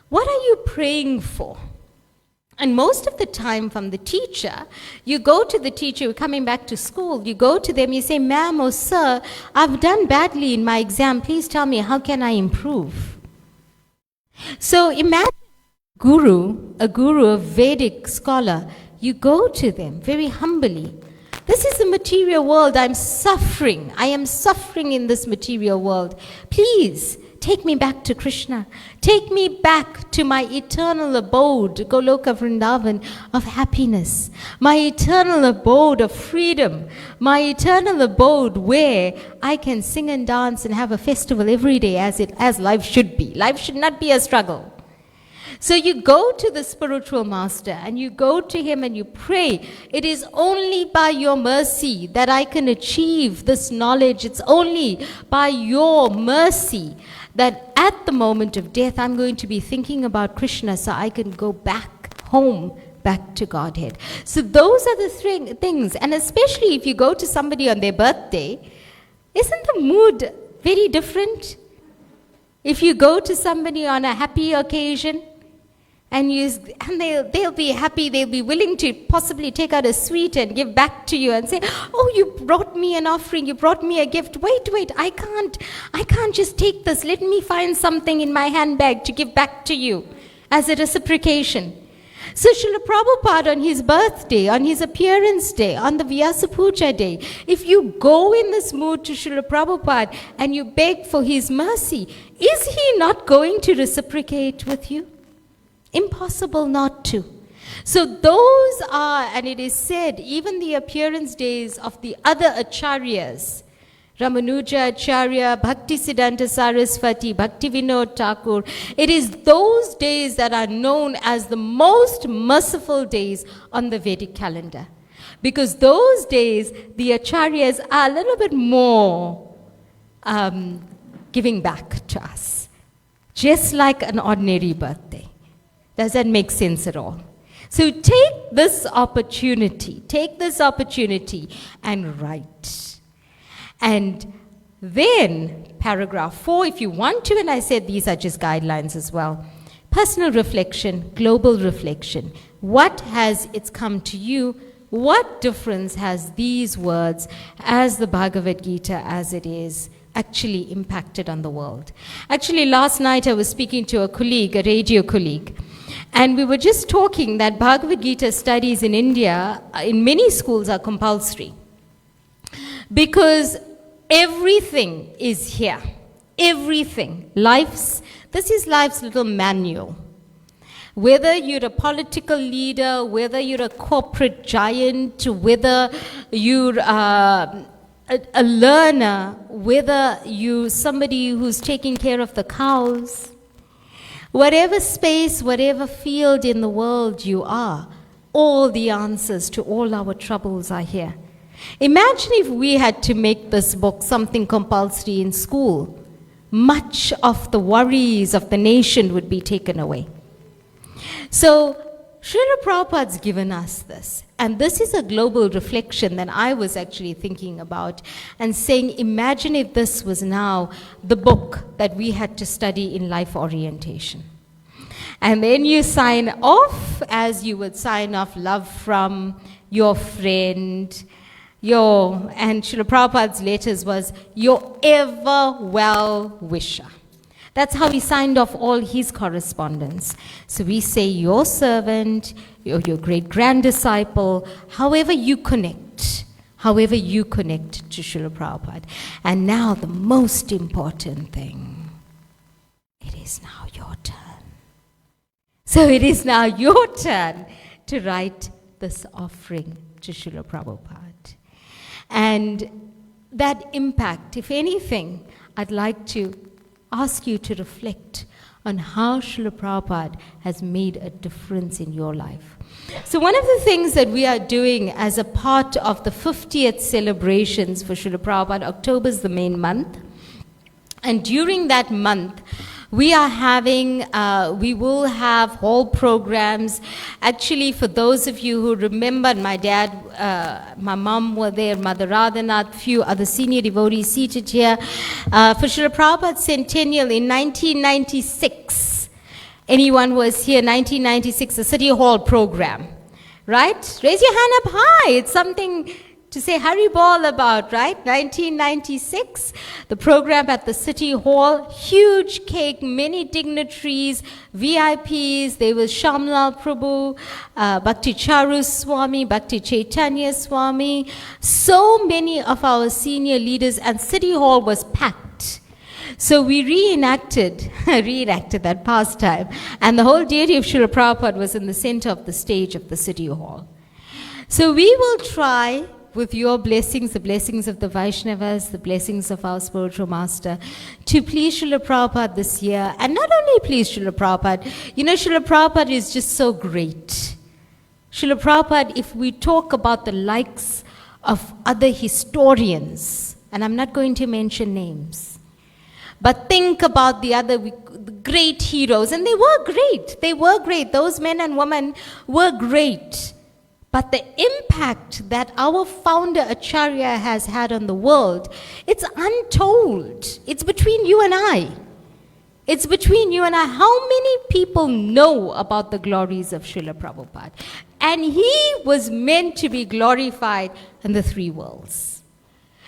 E: What are you praying for? And most of the time from the teacher, you go to the teacher, you're coming back to school, you go to them, you say, ma'am or sir, I've done badly in my exam, please tell me, how can I improve? So imagine a guru, a Vedic scholar, you go to them very humbly. This is the material world. I'm suffering. I am suffering in this material world. Please take me back to Krishna. Take me back to my eternal abode, Goloka Vrindavan, of happiness. My eternal abode of freedom. My eternal abode where I can sing and dance and have a festival every day as life should be. Life should not be a struggle. So you go to the spiritual master and you go to him and you pray. It is only by your mercy that I can achieve this knowledge. It's only by your mercy that at the moment of death I'm going to be thinking about Krishna so I can go back home, back to Godhead. So those are the things. And especially if you go to somebody on their birthday, isn't the mood very different? If you go to somebody on a happy occasion, and they'll be happy, they'll be willing to possibly take out a sweet and give back to you and say, oh, you brought me an offering, you brought me a gift. Wait, I can't just take this. Let me find something in my handbag to give back to you as a reciprocation. So Srila Prabhupada on his birthday, on his appearance day, on the Vyasa Puja day, if you go in this mood to Srila Prabhupada and you beg for his mercy, is he not going to reciprocate with you? Impossible not to. So those are, and it is said, even the appearance days of the other acharyas, Ramanuja Acharya, Bhakti Siddhanta Saraswati, Bhakti Vinod Thakur, it is those days that are known as the most merciful days on the Vedic calendar. Because those days, the acharyas are a little bit more giving back to us. Just like an ordinary birthday. Does that make sense at all? So take this opportunity and write. And then paragraph 4, if you want to, and I said these are just guidelines as well. Personal reflection, global reflection. What has it come to you? What difference has these words as the Bhagavad Gita as it is actually impacted on the world? Actually, last night I was speaking to a colleague, a radio colleague, and we were just talking that Bhagavad Gita studies in India, in many schools, are compulsory. Because everything is here. Everything. This is life's little manual. Whether you're a political leader, whether you're a corporate giant, whether you're a learner, whether you're somebody who's taking care of the cows, whatever space, whatever field in the world you are, all the answers to all our troubles are here. Imagine if we had to make this book something compulsory in school. Much of the worries of the nation would be taken away. So, Srila Prabhupada's given us this. And this is a global reflection that I was actually thinking about and saying, imagine if this was now the book that we had to study in life orientation. And then you sign off as you would sign off love from your friend, and Srila Prabhupada's letters was your ever well wisher. That's how he signed off all his correspondence. So we say your servant, your great grand disciple, however you connect to Srila Prabhupada. And now the most important thing, it is now your turn. So it is now your turn to write this offering to Srila Prabhupada. And that impact, if anything, I'd like to ask you to reflect on how Srila Prabhupada has made a difference in your life. So one of the things that we are doing as a part of the 50th celebrations for Srila Prabhupada, October is the main month, and during that month, we will have hall programs. Actually, for those of you who remember, my dad, my mom were there, Mother Radhe, few other senior devotees seated here. For Srila Prabhupada's centennial in 1996, anyone was here, 1996, the City Hall program, right? Raise your hand up high. It's something to say Haribol about, right? 1996, the program at the City Hall, huge cake, many dignitaries, VIPs. There was Shamlal Prabhu, Bhakti Charu Swami, Bhakti Chaitanya Swami, so many of our senior leaders, and City Hall was packed. So we reenacted that pastime, and the whole deity of Srila Prabhupada was in the center of the stage of the City Hall. So we will try, with your blessings, the blessings of the Vaishnavas, the blessings of our spiritual master, to please Srila Prabhupada this year. And not only please Srila Prabhupada, you know, Srila Prabhupada is just so great. Srila Prabhupada, if we talk about the likes of other historians, and I'm not going to mention names, but think about the other great heroes, and they were great, those men and women were great. But the impact that our founder Acharya has had on the world, it's untold. It's between you and I. It's between you and I. How many people know about the glories of Srila Prabhupada? And he was meant to be glorified in the three worlds.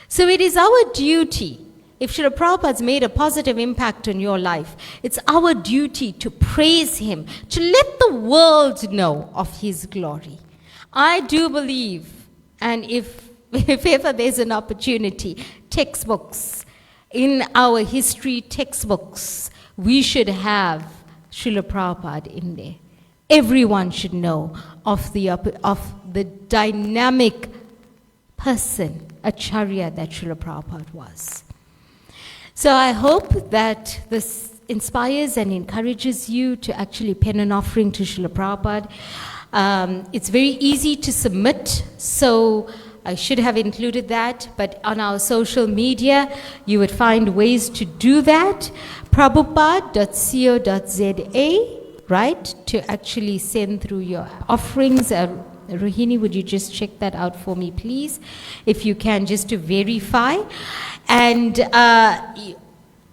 E: So it is our duty, if Srila Prabhupada's made a positive impact on your life, it's our duty to praise him, to let the world know of his glory. I do believe, and if ever there's an opportunity, textbooks, in our history textbooks, we should have Srila Prabhupada in there. Everyone should know of the dynamic person, Acharya, that Srila Prabhupada was. So I hope that this inspires and encourages you to actually pen an offering to Srila Prabhupada. It's very easy to submit, so I should have included that, but on our social media, you would find ways to do that. Prabhupada.co.za, right, to actually send through your offerings. Rohini, would you just check that out for me, please? If you can, just to verify. And pen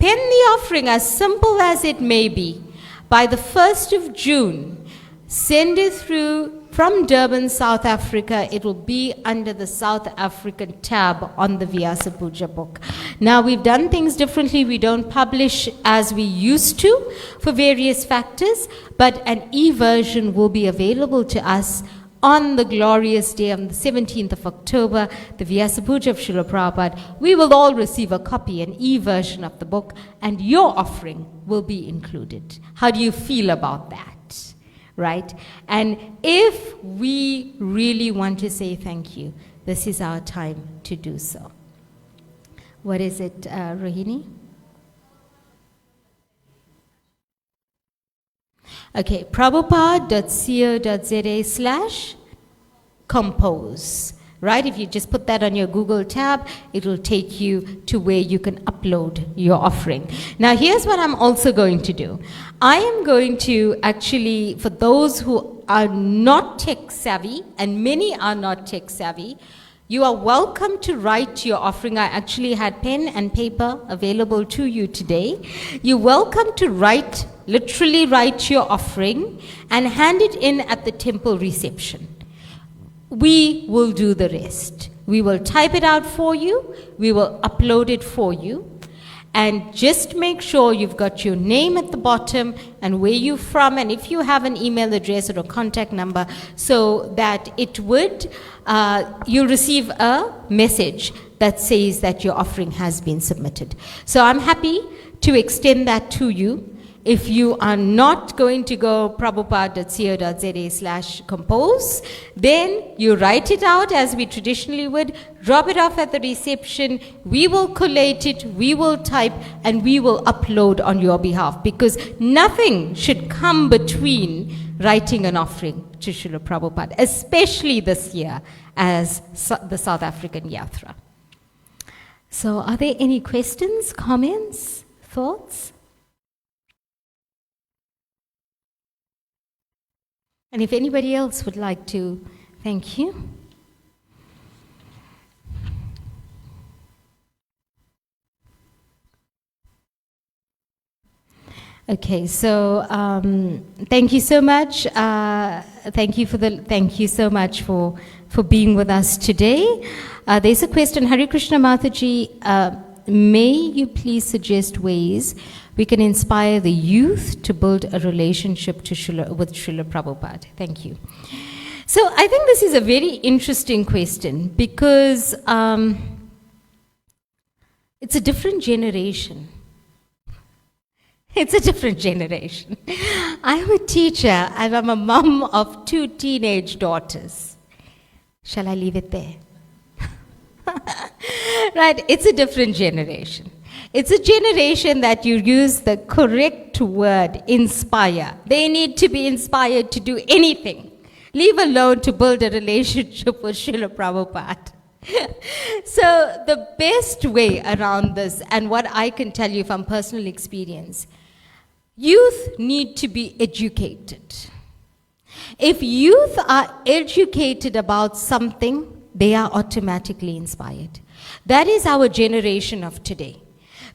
E: the offering, as simple as it may be. By the 1st of June, send it through from Durban, South Africa. It will be under the South African tab on the Vyasa Puja book. Now, we've done things differently. We don't publish as we used to for various factors, but an e-version will be available to us on the glorious day on the 17th of October, the Vyasa Puja of Srila Prabhupada. We will all receive a copy, an e-version of the book, and your offering will be included. How do you feel about that? Right? And if we really want to say thank you, this is our time to do so. What is it, Rohini? Okay, Prabhupada.co.za/compose. Right? If you just put that on your Google tab, it will take you to where you can upload your offering. Now, here's what I'm also going to do. I am going to actually, for those who are not tech savvy, and many are not tech savvy, you are welcome to write your offering. I actually had pen and paper available to you today. You're welcome to literally write your offering and hand it in at the temple reception. We will do the rest. We will type it out for you. We will upload it for you. And just make sure you've got your name at the bottom and where you're from, and if you have an email address or a contact number, so that it would, you'll receive a message that says that your offering has been submitted. So I'm happy to extend that to you. If you are not going to go prabhupada.co.za/compose, then you write it out as we traditionally would, drop it off at the reception, we will collate it, we will type, and we will upload on your behalf, because nothing should come between writing an offering to Srila Prabhupada, especially this year as the South African Yatra. So are there any questions, comments, thoughts? And if anybody else would like to, thank you. Okay, so thank you so much. Thank you so much for being with us today. There's a question, Hare Krishna Mataji. May you please suggest ways we can inspire the youth to build a relationship with Srila Prabhupada? Thank you. So I think this is a very interesting question, because it's a different generation. It's a different generation. I'm a teacher and I'm a mom of 2 teenage daughters. Shall I leave it there? Right, it's a different generation. It's a generation that you use the correct word, inspire. They need to be inspired to do anything, leave alone to build a relationship with Srila Prabhupada. So the best way around this, and what I can tell you from personal experience, youth need to be educated. If youth are educated about something, they are automatically inspired. That is our generation of today.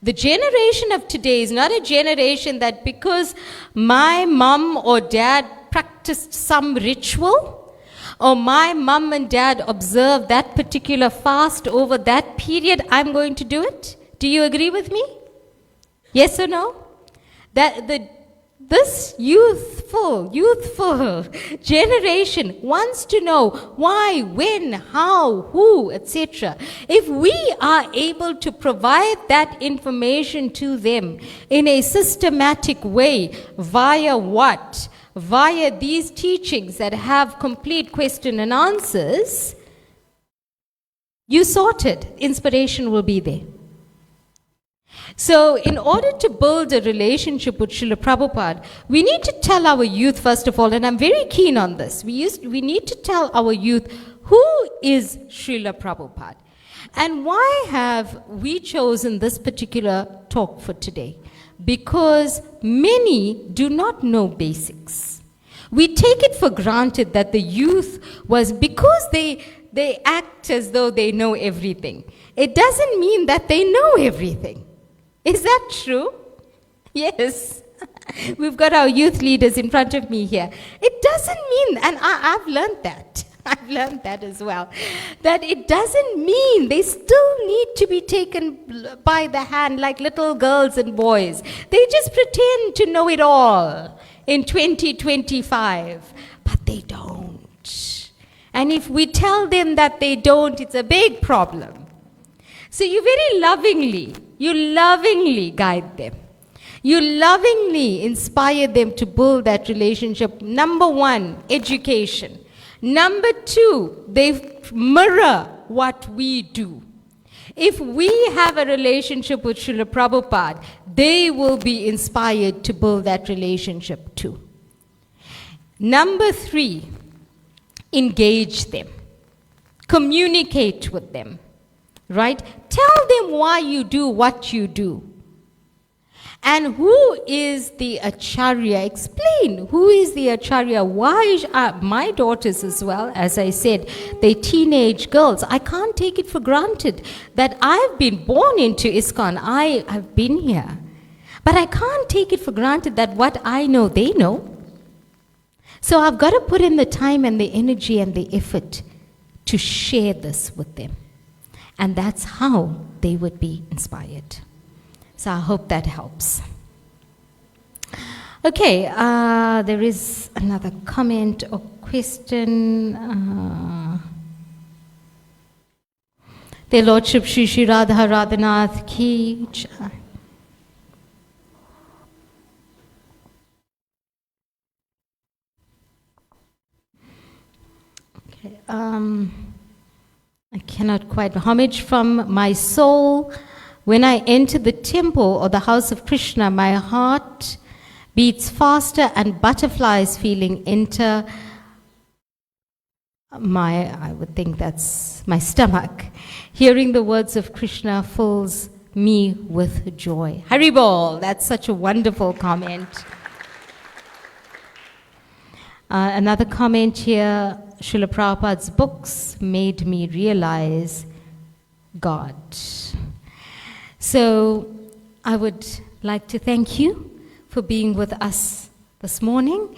E: The generation of today is not a generation that because my mom or dad practiced some ritual, or my mom and dad observed that particular fast over that period, I'm going to do it. Do you agree with me? Yes or no? This youthful generation wants to know why, when, how, who, etc. If we are able to provide that information to them in a systematic way, via what? Via these teachings that have complete question and answers, you sorted. Inspiration will be there. So in order to build a relationship with Srila Prabhupada, we need to tell our youth, first of all, and I'm very keen on this, we need to tell our youth, who is Srila Prabhupada? And why have we chosen this particular talk for today? Because many do not know basics. We take it for granted that the youth was, because they act as though they know everything. It doesn't mean that they know everything. Is that true? Yes. We've got our youth leaders in front of me here. It doesn't mean, and I've learned that. I've learned that as well. That it doesn't mean they still need to be taken by the hand like little girls and boys. They just pretend to know it all in 2025. But they don't. And if we tell them that they don't, it's a big problem. So you lovingly guide them. You lovingly inspire them to build that relationship. Number 1, education. Number 2, they mirror what we do. If we have a relationship with Srila Prabhupada, they will be inspired to build that relationship too. Number 3, engage them. Communicate with them. Right? Tell them why you do what you do. And who is the Acharya? Explain who is the Acharya. Why my daughters as well, as I said, they're teenage girls. I can't take it for granted that I've been born into ISKCON. I've been here. But I can't take it for granted that what I know, they know. So I've got to put in the time and the energy and the effort to share this with them. And that's how they would be inspired. So I hope that helps. Okay, there is another comment or question. Their Lordship Shri Shri Radha Radhanath Ki Jai. Okay, I cannot quite. Homage from my soul. When I enter the temple or the house of Krishna, my heart beats faster and butterflies feeling enter I would think that's my stomach. Hearing the words of Krishna fills me with joy. Haribol, that's such a wonderful comment. Another comment here, Srila Prabhupada's books made me realize God. So I would like to thank you for being with us this morning.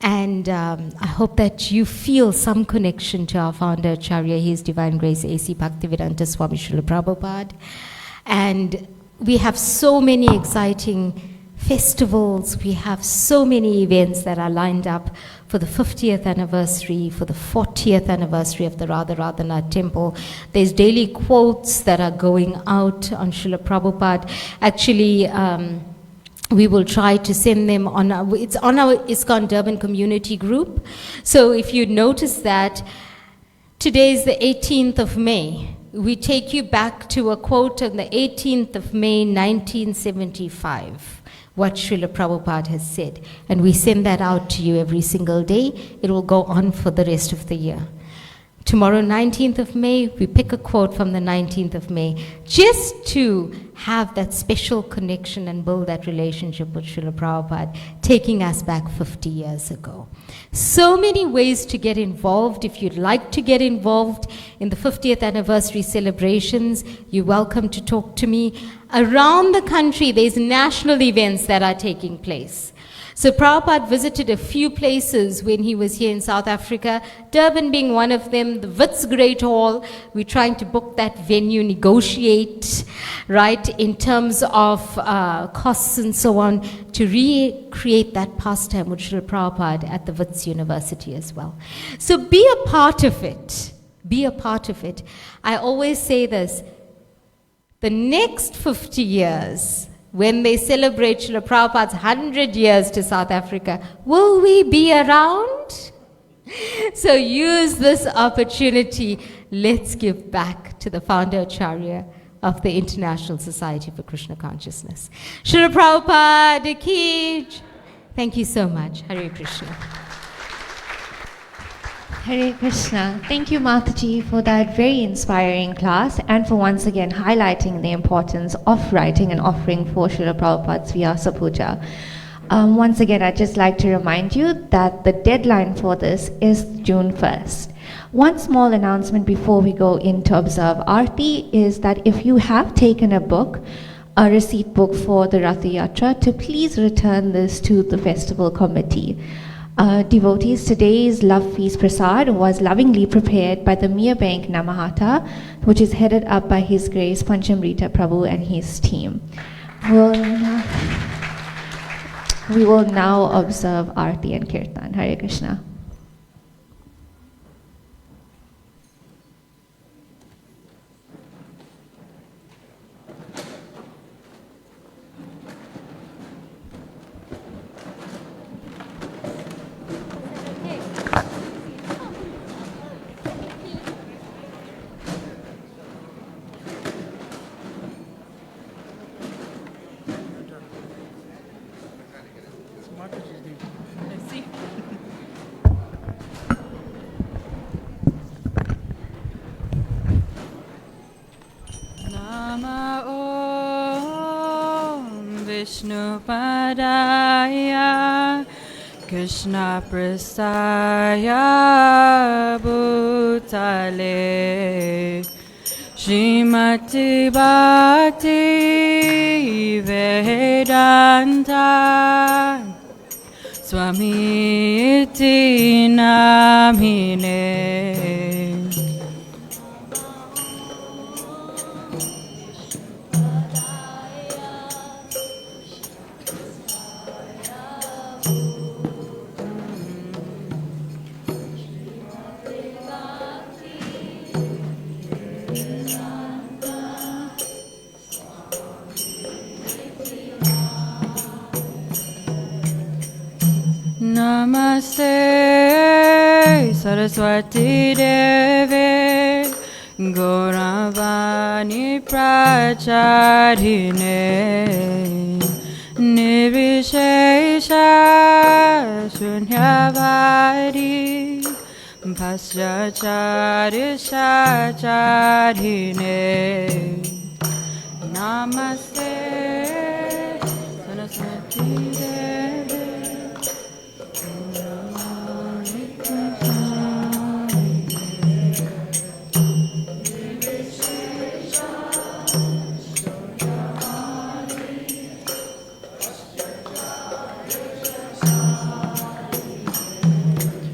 E: And I hope that you feel some connection to our founder, Acharya, His Divine Grace, A.C. Bhaktivedanta Swami Srila Prabhupada. And we have so many exciting festivals. We have so many events that are lined up for the 50th anniversary, for the 40th anniversary of the Radha Radhanath Temple. There's daily quotes that are going out on Srila Prabhupada. Actually, we will try to send them on it's on our ISKCON Durban community group. So if you notice that today is the 18th of May, we take you back to a quote on the 18th of May 1975, what Srila Prabhupada has said. And we send that out to you every single day. It will go on for the rest of the year. Tomorrow, 19th of May, we pick a quote from the 19th of May, just to have that special connection and build that relationship with Srila Prabhupada, taking us back 50 years ago. So many ways to get involved. If you'd like to get involved in the 50th anniversary celebrations, you're welcome to talk to me. Around the country, there's national events that are taking place. So Prabhupada visited a few places when he was here in South Africa, Durban being one of them, the Wits Great Hall. We're trying to book that venue, negotiate, right, in terms of costs and so on, to recreate that pastime with Srila Prabhupada at the Wits University as well. So be a part of it. Be a part of it. I always say this, the next 50 years, when they celebrate Srila Prabhupada's 100 years to South Africa, will we be around? So use this opportunity. Let's give back to the founder Acharya of the International Society for Krishna Consciousness. Srila Prabhupada ki Jai. Thank you so much. Hare Krishna.
C: Hare Krishna. Thank you, Mataji, for that very inspiring class and for once again highlighting the importance of writing and offering for Srila Prabhupada's Vyasa Puja. Once again, I'd just like to remind you that the deadline for this is June 1st. One small announcement before we go in to observe Aarti is that if you have taken a book, a receipt book for the Ratha Yatra, to please return this to the festival committee. Devotees, today's Love Feast Prasad was lovingly prepared by the Mia Bank Namahata, which is headed up by His Grace Panchamrita Prabhu and his team. We will now observe Aarti and Kirtan. Hare Krishna.
F: Vishnu Padaya Krishna Prasaya Bhutale Srimati Bhakti Vedanta Swami Iti Namine. Saraswati Devi Gauravani Pracharine Nirvishesha Shunyavadi Paschachari Shacharine Namaste Saraswati Devi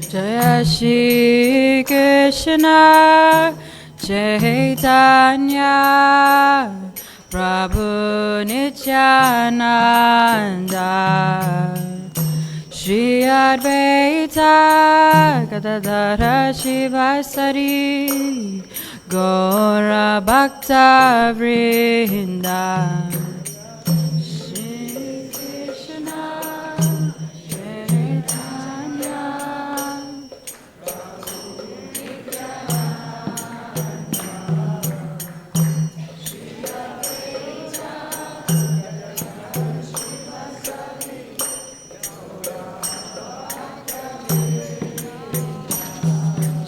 F: Jaya Shri Krishna Chaitanya Prabhu Nityananda Shri Advaita Gadadhara Shivasari Gaura Bhakta Vrinda Shri Krishna Chaitanya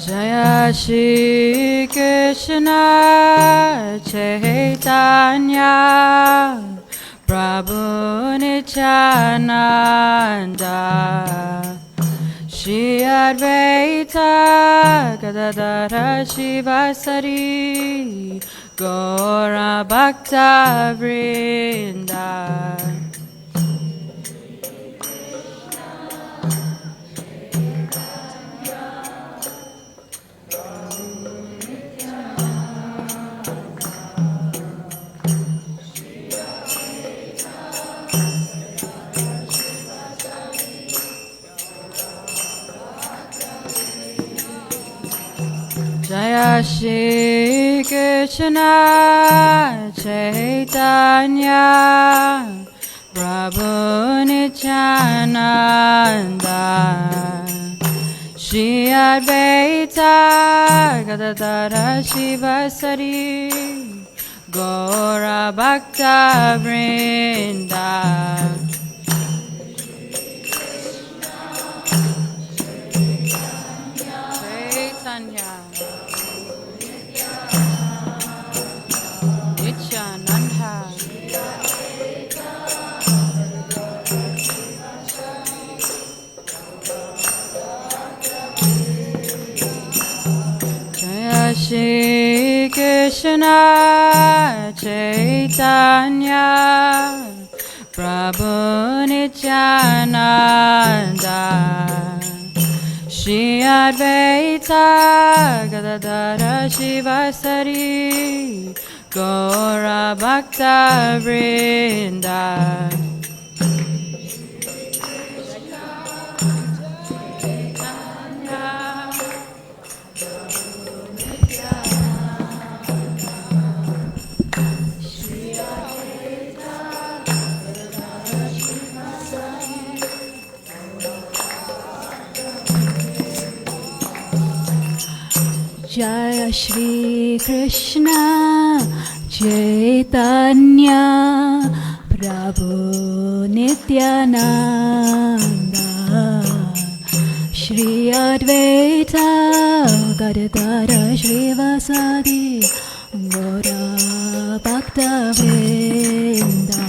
F: Jaya Shri Krishna Chaitanya Prabhu Nityananda Shri Advaita Gadadhara Shivasari Gaura Bhakta Vrinda Jaya Shri Krishna Chaitanya Prabhu Nityananda Shri Advaita Gadadhara Shivasari Gaura Bhakta Vrinda Chaitanya Nityananda Jaya Shri Krishna Chaitanya Prabhu Nityananda Shri Advaita Gadadhara Shivasari Gaura Bhakta Vrinda
G: Jaya Shri Krishna Chaitanya Prabhu Nityananda Shri Advaita Gadadhara Shivasadi Gaura Bhakta Vrinda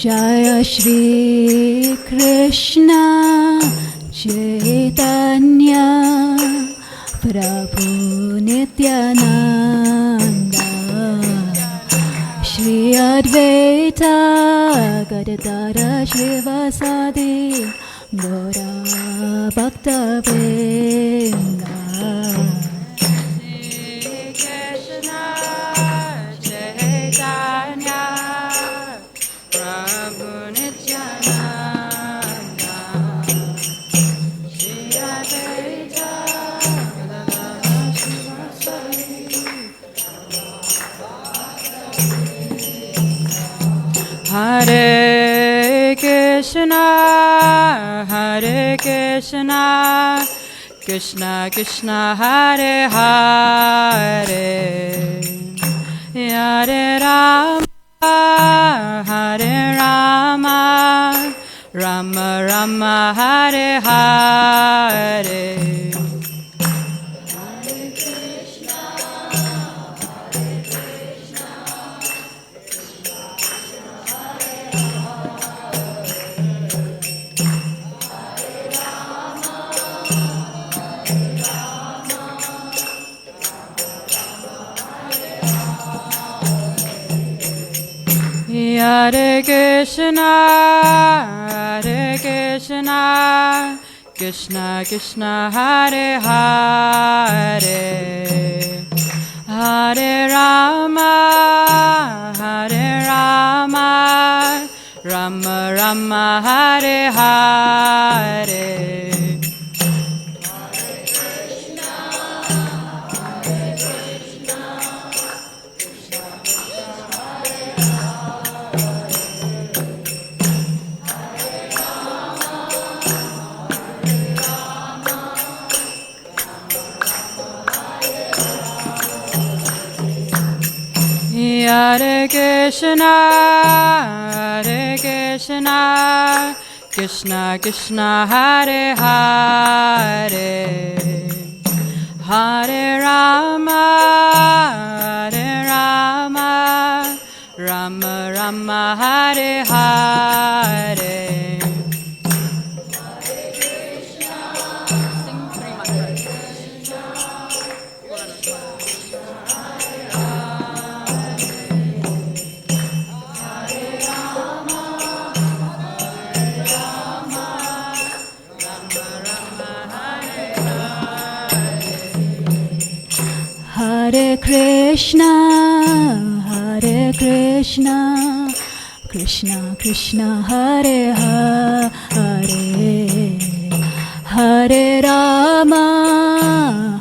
G: Jaya Shri Krishna Chaitanya Prabhu Nityananda Shri Advaita Gadadhara Shivasadi Gaura Bhakta Vrinda Shri Krishna Chaitanya
F: Hare Krishna, Krishna Krishna, Hare Hare, Hare Rama, Rama Rama, Hare Hare. Hare Krishna, Krishna Krishna, Hare Hare, Hare Rama, Rama Rama, Hare Hare. Hare Krishna, Krishna Krishna, Hare Hare, Hare Rama, Rama Rama, Hare Hare.
G: Hare Krishna, Krishna Krishna, Hare Hare, Hare Rama,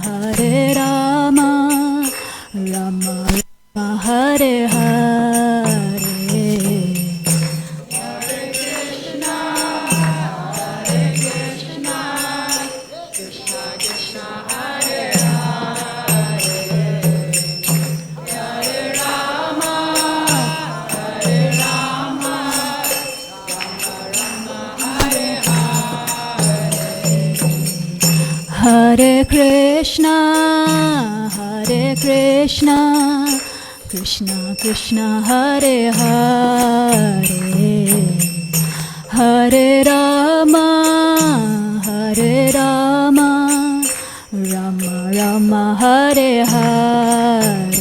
G: Rama Rama, Hare Hare. Hare Krishna, Krishna Krishna, Hare Hare, Hare Rama, Rama Rama, Hare Hare.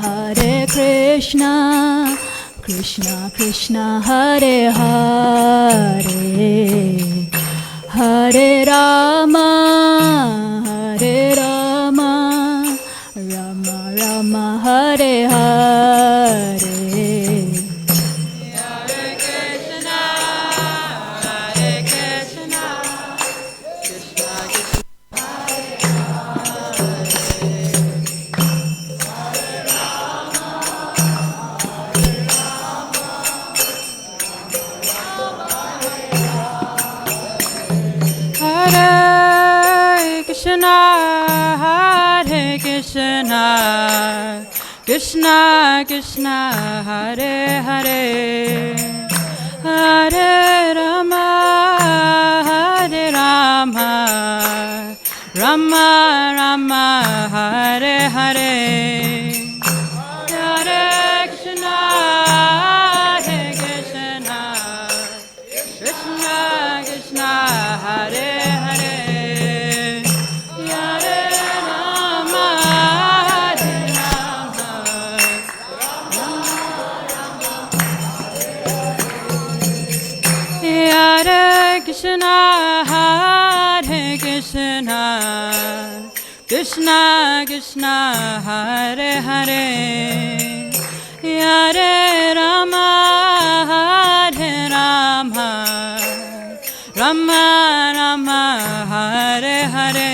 G: Hare Krishna, Krishna Krishna, Hare Hare, Hare Rama, Rama Rama, Hare Hare.
F: Krishna Krishna, Hare Hare, Hare Rama, Rama Rama, Hare Hare, Hare Krishna, Krishna Krishna, Hare Hare. Krishna, Hare Krishna, Krishna Krishna, Hare Hare, Hare Rama, Hare Rama, Rama Rama, Hare Hare.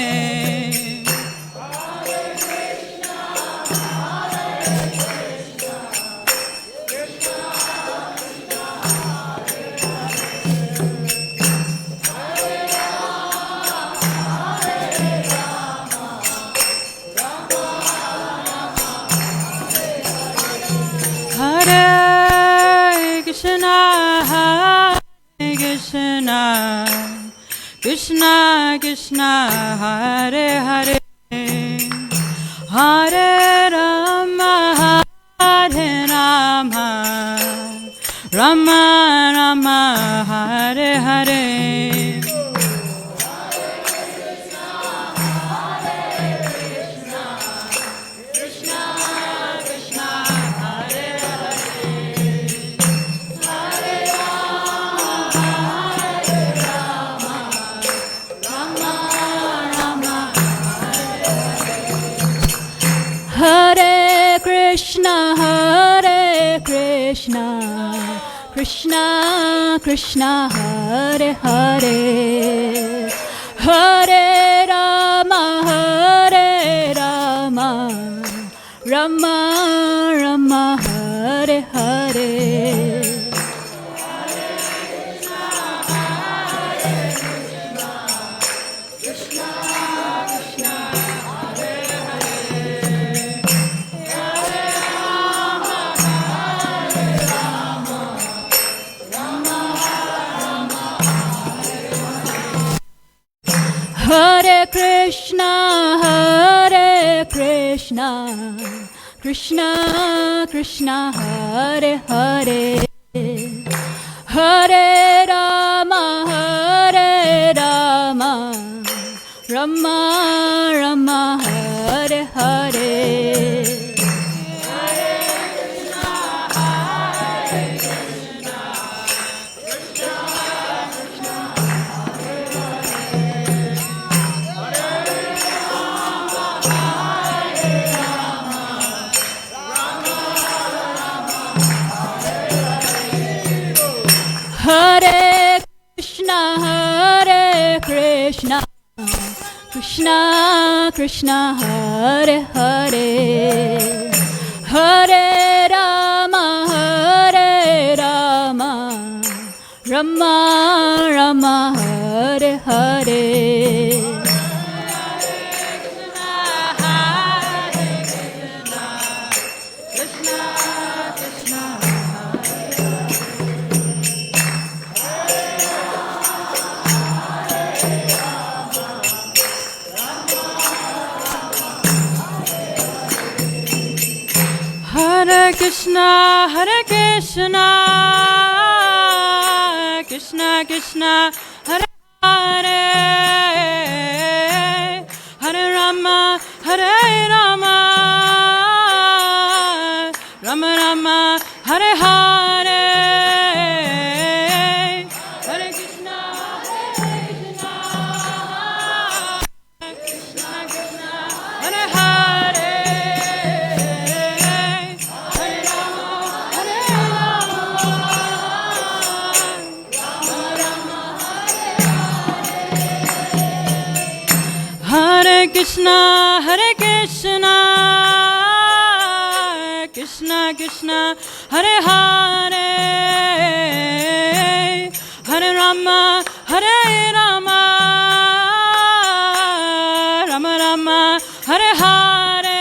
F: Hare Krishna, Hare Krishna, Krishna Krishna, Hare Hare, Hare Rama, Hare Rama, Rama Rama, Hare Hare.
G: Hare Krishna, Krishna Krishna, Hare Hare, Hare Rama, Rama Rama, Hare Hare. Hare Krishna, Krishna Krishna, Hare Hare, Hare Rama, Rama Rama, Hare Hare. Hare Krishna, Krishna Krishna, Hare Hare, Hare Rama, Rama Rama, Hare Hare.
F: Hare Krishna, Krishna Krishna, Hare Hare, Hare Rama, Rama Rama, Hare Hare, Hare Krishna, Krishna Krishna, Hare Hare. Hare Krishna, Krishna Krishna, Hare Hare, Hare Rama, Rama Rama, Hare Hare.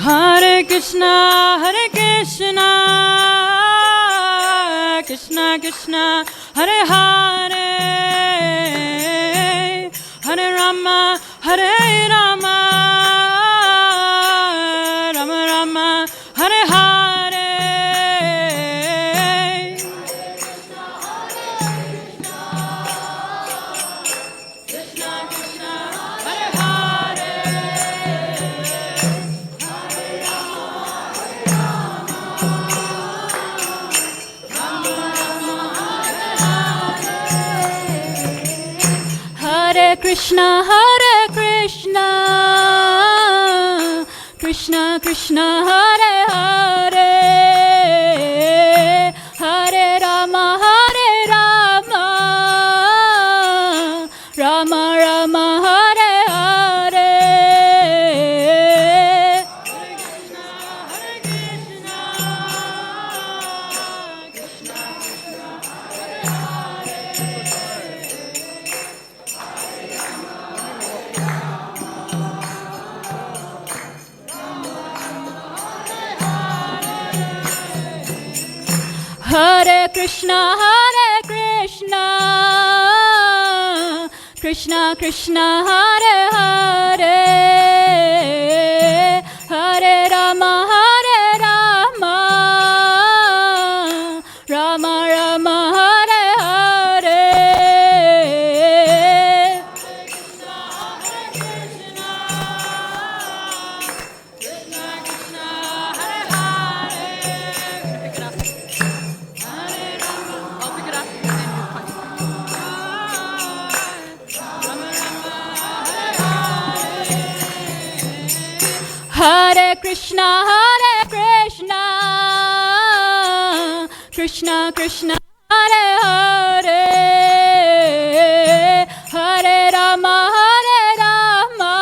F: Hare Krishna, Krishna Krishna, Hare Hare, Hare Rama, Rama Rama, Hare Hare.
G: Krishna, Hare Krishna, Krishna Krishna, Hare Hare, Hare Rama, Hare Rama, Rama Rama, Hare Hare. Hare Krishna, Krishna Krishna, Hare Hare, Hare Rama, Hare Rama, Rama Rama, Hare Hare. Hare Krishna, Krishna Krishna, Hare Hare, Hare Rama, Hare Rama,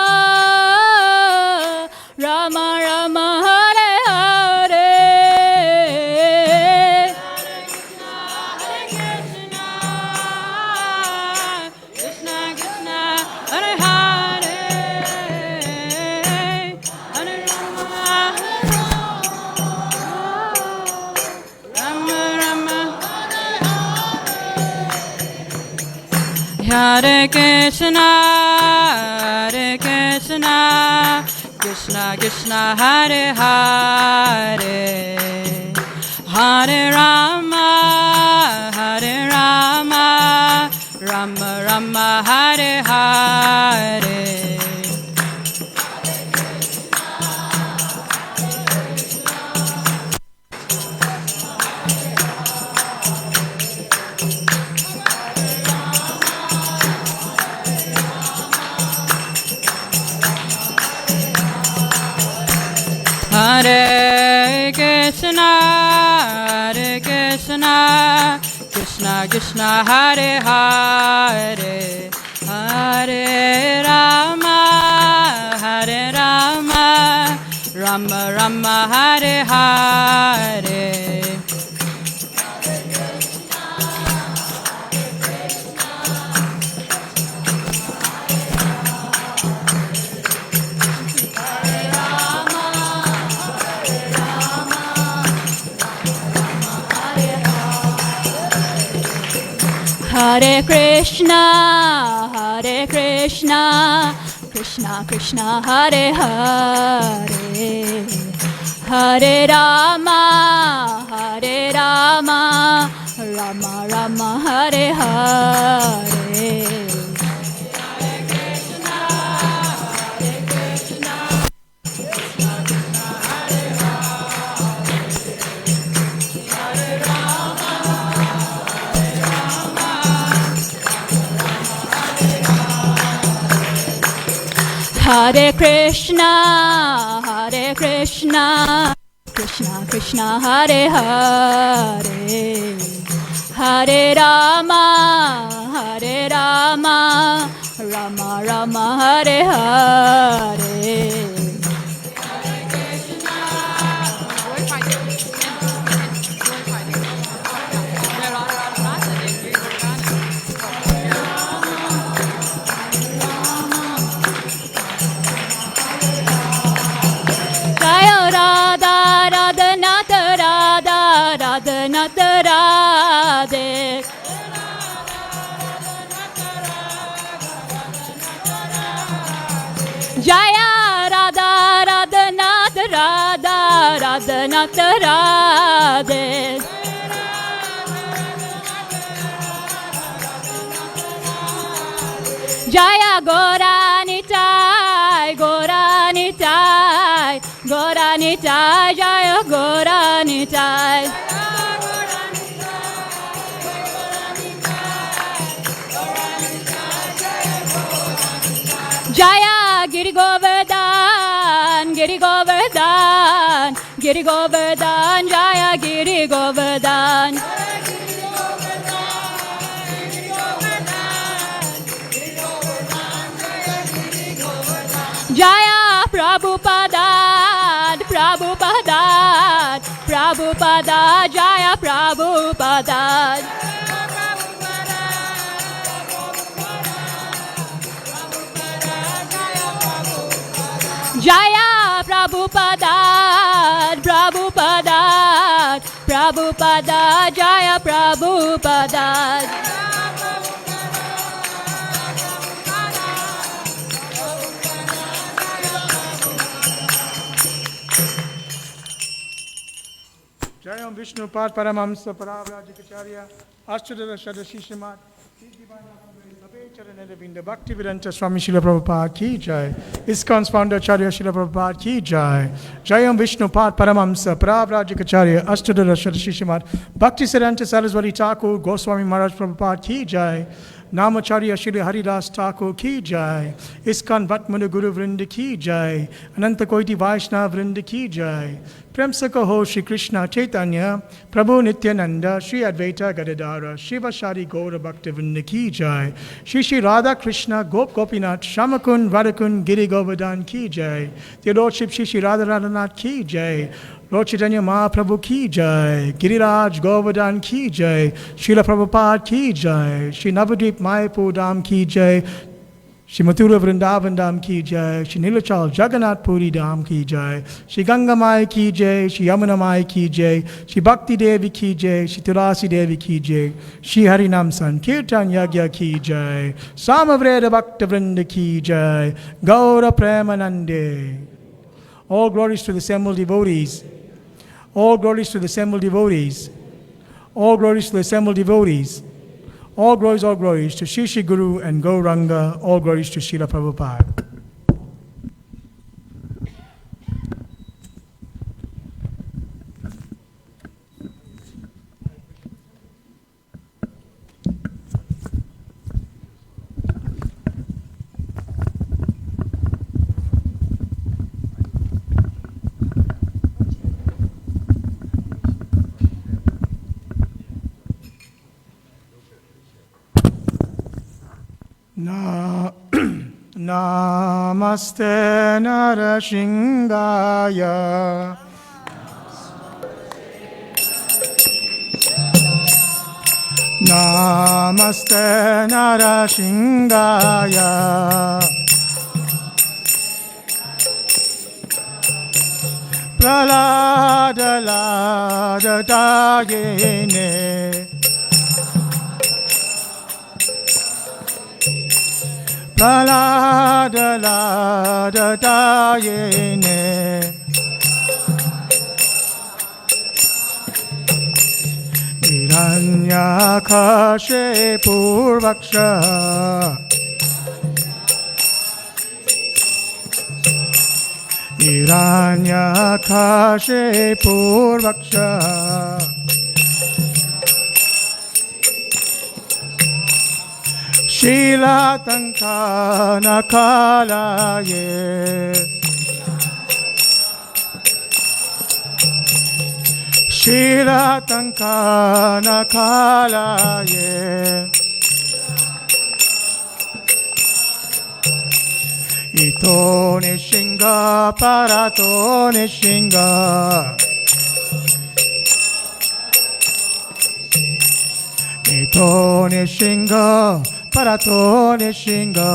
G: Rama Rama, Hare Hare.
F: Krishna Krishna, Hare Hare, Hare Rama, Rama Rama, Hare Krishna, Krishna Krishna, Hare Hare, Hare Rama, Rama Rama, Hare Hare. Hare Krishna, Krishna Krishna, Hare Hare, Hare Rama, Rama Rama, Hare Hare.
G: Hare Krishna, Krishna Krishna, Hare Hare, Hare Rama, Rama Rama, Hare Hare. Hare Krishna, Krishna Krishna, Hare Hare, Hare Rama, Rama Rama, Hare Hare. Radhe. Jaya Radha Radhanath Radha Radhanath Radhe. Jaya Goranitai Goranitai Goranitai Jaya Goranitai. Giri Govardhan, Giri Govardhan, Jaya Giri Govardhan. Jaya Prabhupada, Prabhupada, Prabhupada, Jaya Prabhupada. Jaya Prabhupada, Prabhupada, Prabhupada, Jaya Prabhupada.
A: Jayam Vishnu Pad Paramamsa Prabhuapda Ashtadara Shadashi Shimad Bhakti Vedanta Swami Srila Prabhupada ki jai. ISKCON's founder Acharya Srila Prabhupada ki jai. Jayam Vishnu Pad Paramamsa Prabhuapda Ashtadara Shadashi Shimad Bhakti Siddhanta Saraswati Thakur Goswami Maharaj Prabhupada ki jai. Namacharya Shri Haridas Thakur ki jai. ISKCON Vatmana Guru Vrinda ki jai. Ananta Koiti Vaishnava Vrinda ki jai. Prem se kaho Shri Krishna Chaitanya, Prabhu Nityananda, Shri Advaita Gadadara, Shiva Shari Gaura Bhaktivinoda ki jai. Shri Radha Krishna Gop Gopinath, Shamakun Radhakun Giri Govardhan ki jai. Their Lordship Shri Radha Radhanath ki jai. Lord Chaitanya Mahaprabhu ki jai. Giriraj Govardhan ki jai. Srila Prabhupada ki jai. Shri Navadvip Mayapur Dham ki jai. Shri Mathura Vrindavan Dham ki jai. Shri Nilachal Jagannath Puri Dham ki jai. Shri Ganga Mai ki jai. Shri Yamuna Mai ki jai. Shri Bhakti Devi ki jai. Shri Tulasi Devi ki jai. Shri Harinam Sankirtan Yagya ki jai. Samavreda Bhakta Vrinda ki jai. Gaura Premanande. All glories to the assembled devotees. All glories to the assembled devotees. All glories to the assembled devotees. All glories to Shri Shri Guru and Gauranga. All glories to Srila Prabhupada. Namaste Narashingaya. Namaste Narashingaya. Pralada Lada Dayene. Pralada Lada Dayene. Hiranyakashipu Vaksha. Hiranyakashipu Vaksha. Shila Tankana Kalaye. Shila Tankana Kalaye. Ito Nishinga Parato Nishinga. Ito Nishinga Parato Nishinga.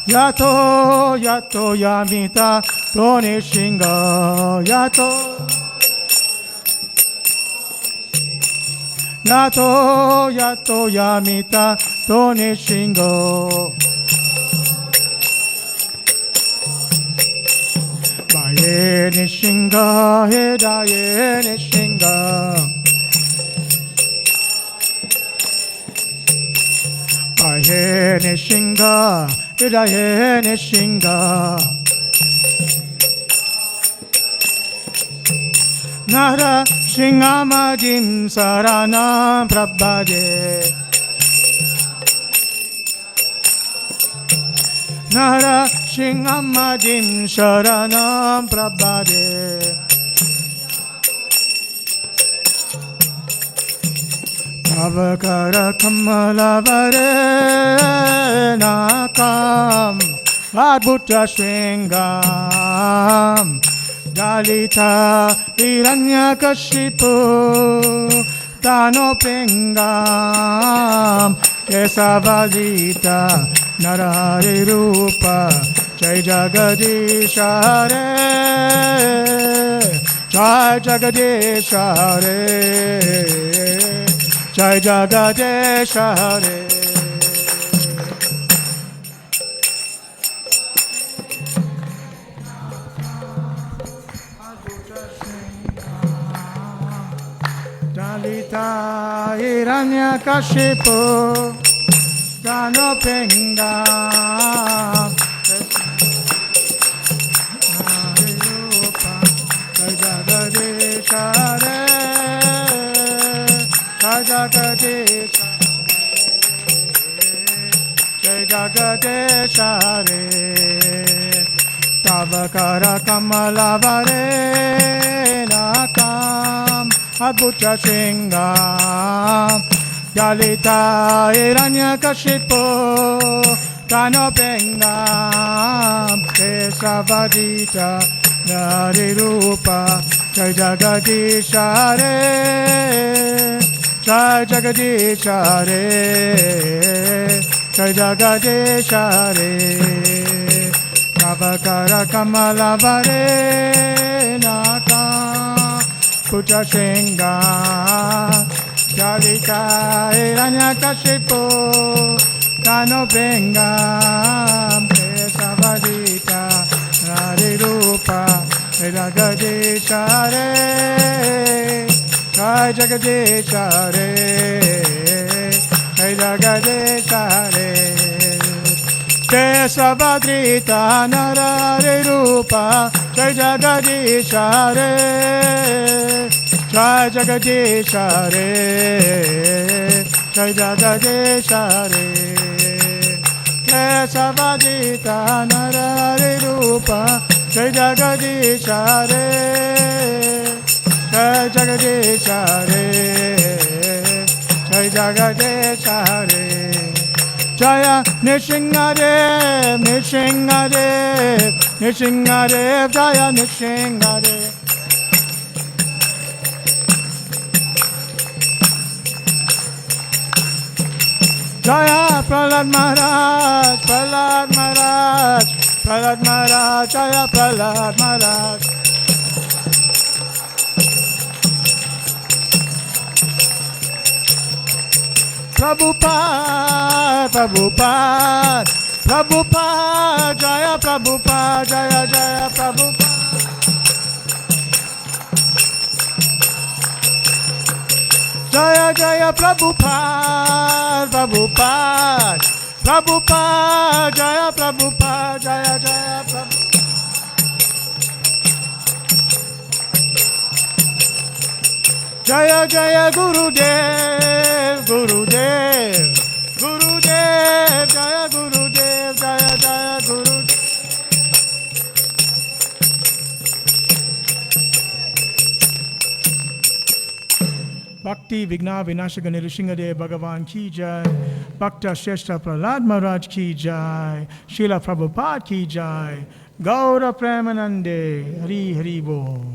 A: Yato Yato Yamita To Nishinga. Yato Yato Yato Yamita To Nishinga. Baye Nishinga Hedaye Nishinga. Baye Nishinga Hedaye Nishinga. Nara Shingamajim Saranam Prabhade. Nara Shingamadin Sharanam Prabhade Avakara Kamalavare Nakam Adbhuta Shringam Dalita Hiranyakashipu Tano Pingam Kesavadita Narari Rupa Jai Jagadisha Hare Jai Jagadisha Hare Jai Jagadisha Hare Dalita Hiranyakashipu Dano Pingam Jai Jagadisha Hare Jai Jagadisha Jai Jagadisha Hare Tavakara Kamalavare Nakam Adbhuta Shringam Dalita Hiranyakashipu Tano Pingam Kesavadita Nari Rupa Jai Jagadisha Hare Jai Jagadisha Hare Jai Jagadisha Hare Tavakara Kamalavare Nakam Adbhuta Shringam Dalita Hiranyakashipu Tano Pingam Kesavadita Nari Rupa Jai Jagadisha Hare Jai Jagadisha Hare Jai Jagadisha Hare Kesavadita Nari Rupa Jai Jagadisha Hare Jai Jagadisha Hare Jai Jagadisha Hare Kesavadita Nari Rupa Jai Jagadisha Hare Jai Jagadisha Hare Jai Jagadisha Hare Jaya Nishingadev Nishingadev Nishingadev Jaya Nishingadev Jaya Prahlad Maharaj, Prahlad Maharaj, Prahlad Maharaj, Jaya Prahlad Maharaj. Prabhupada, Prabhupada, Prabhupada, Jaya Prabhupada, Jaya Jaya Prabhupada. Jaya Jaya Prabhupada, Prabhupada, Prabhupada, Jaya Prabhupada, Jaya Jaya Prabhupada. Jaya Jaya Gurudev, Gurudev, Gurudev, Jaya Gurudev, Jaya Jaya Gurudev. Bhakti Vigna Vinashaka Nirushingadev Bhagavan Ki Jai, Bhakta Shrestha Prahlad Maharaj Ki Jai, Srila Prabhupada Ki Jai, Gaura Premanande, Hari Hari Bol.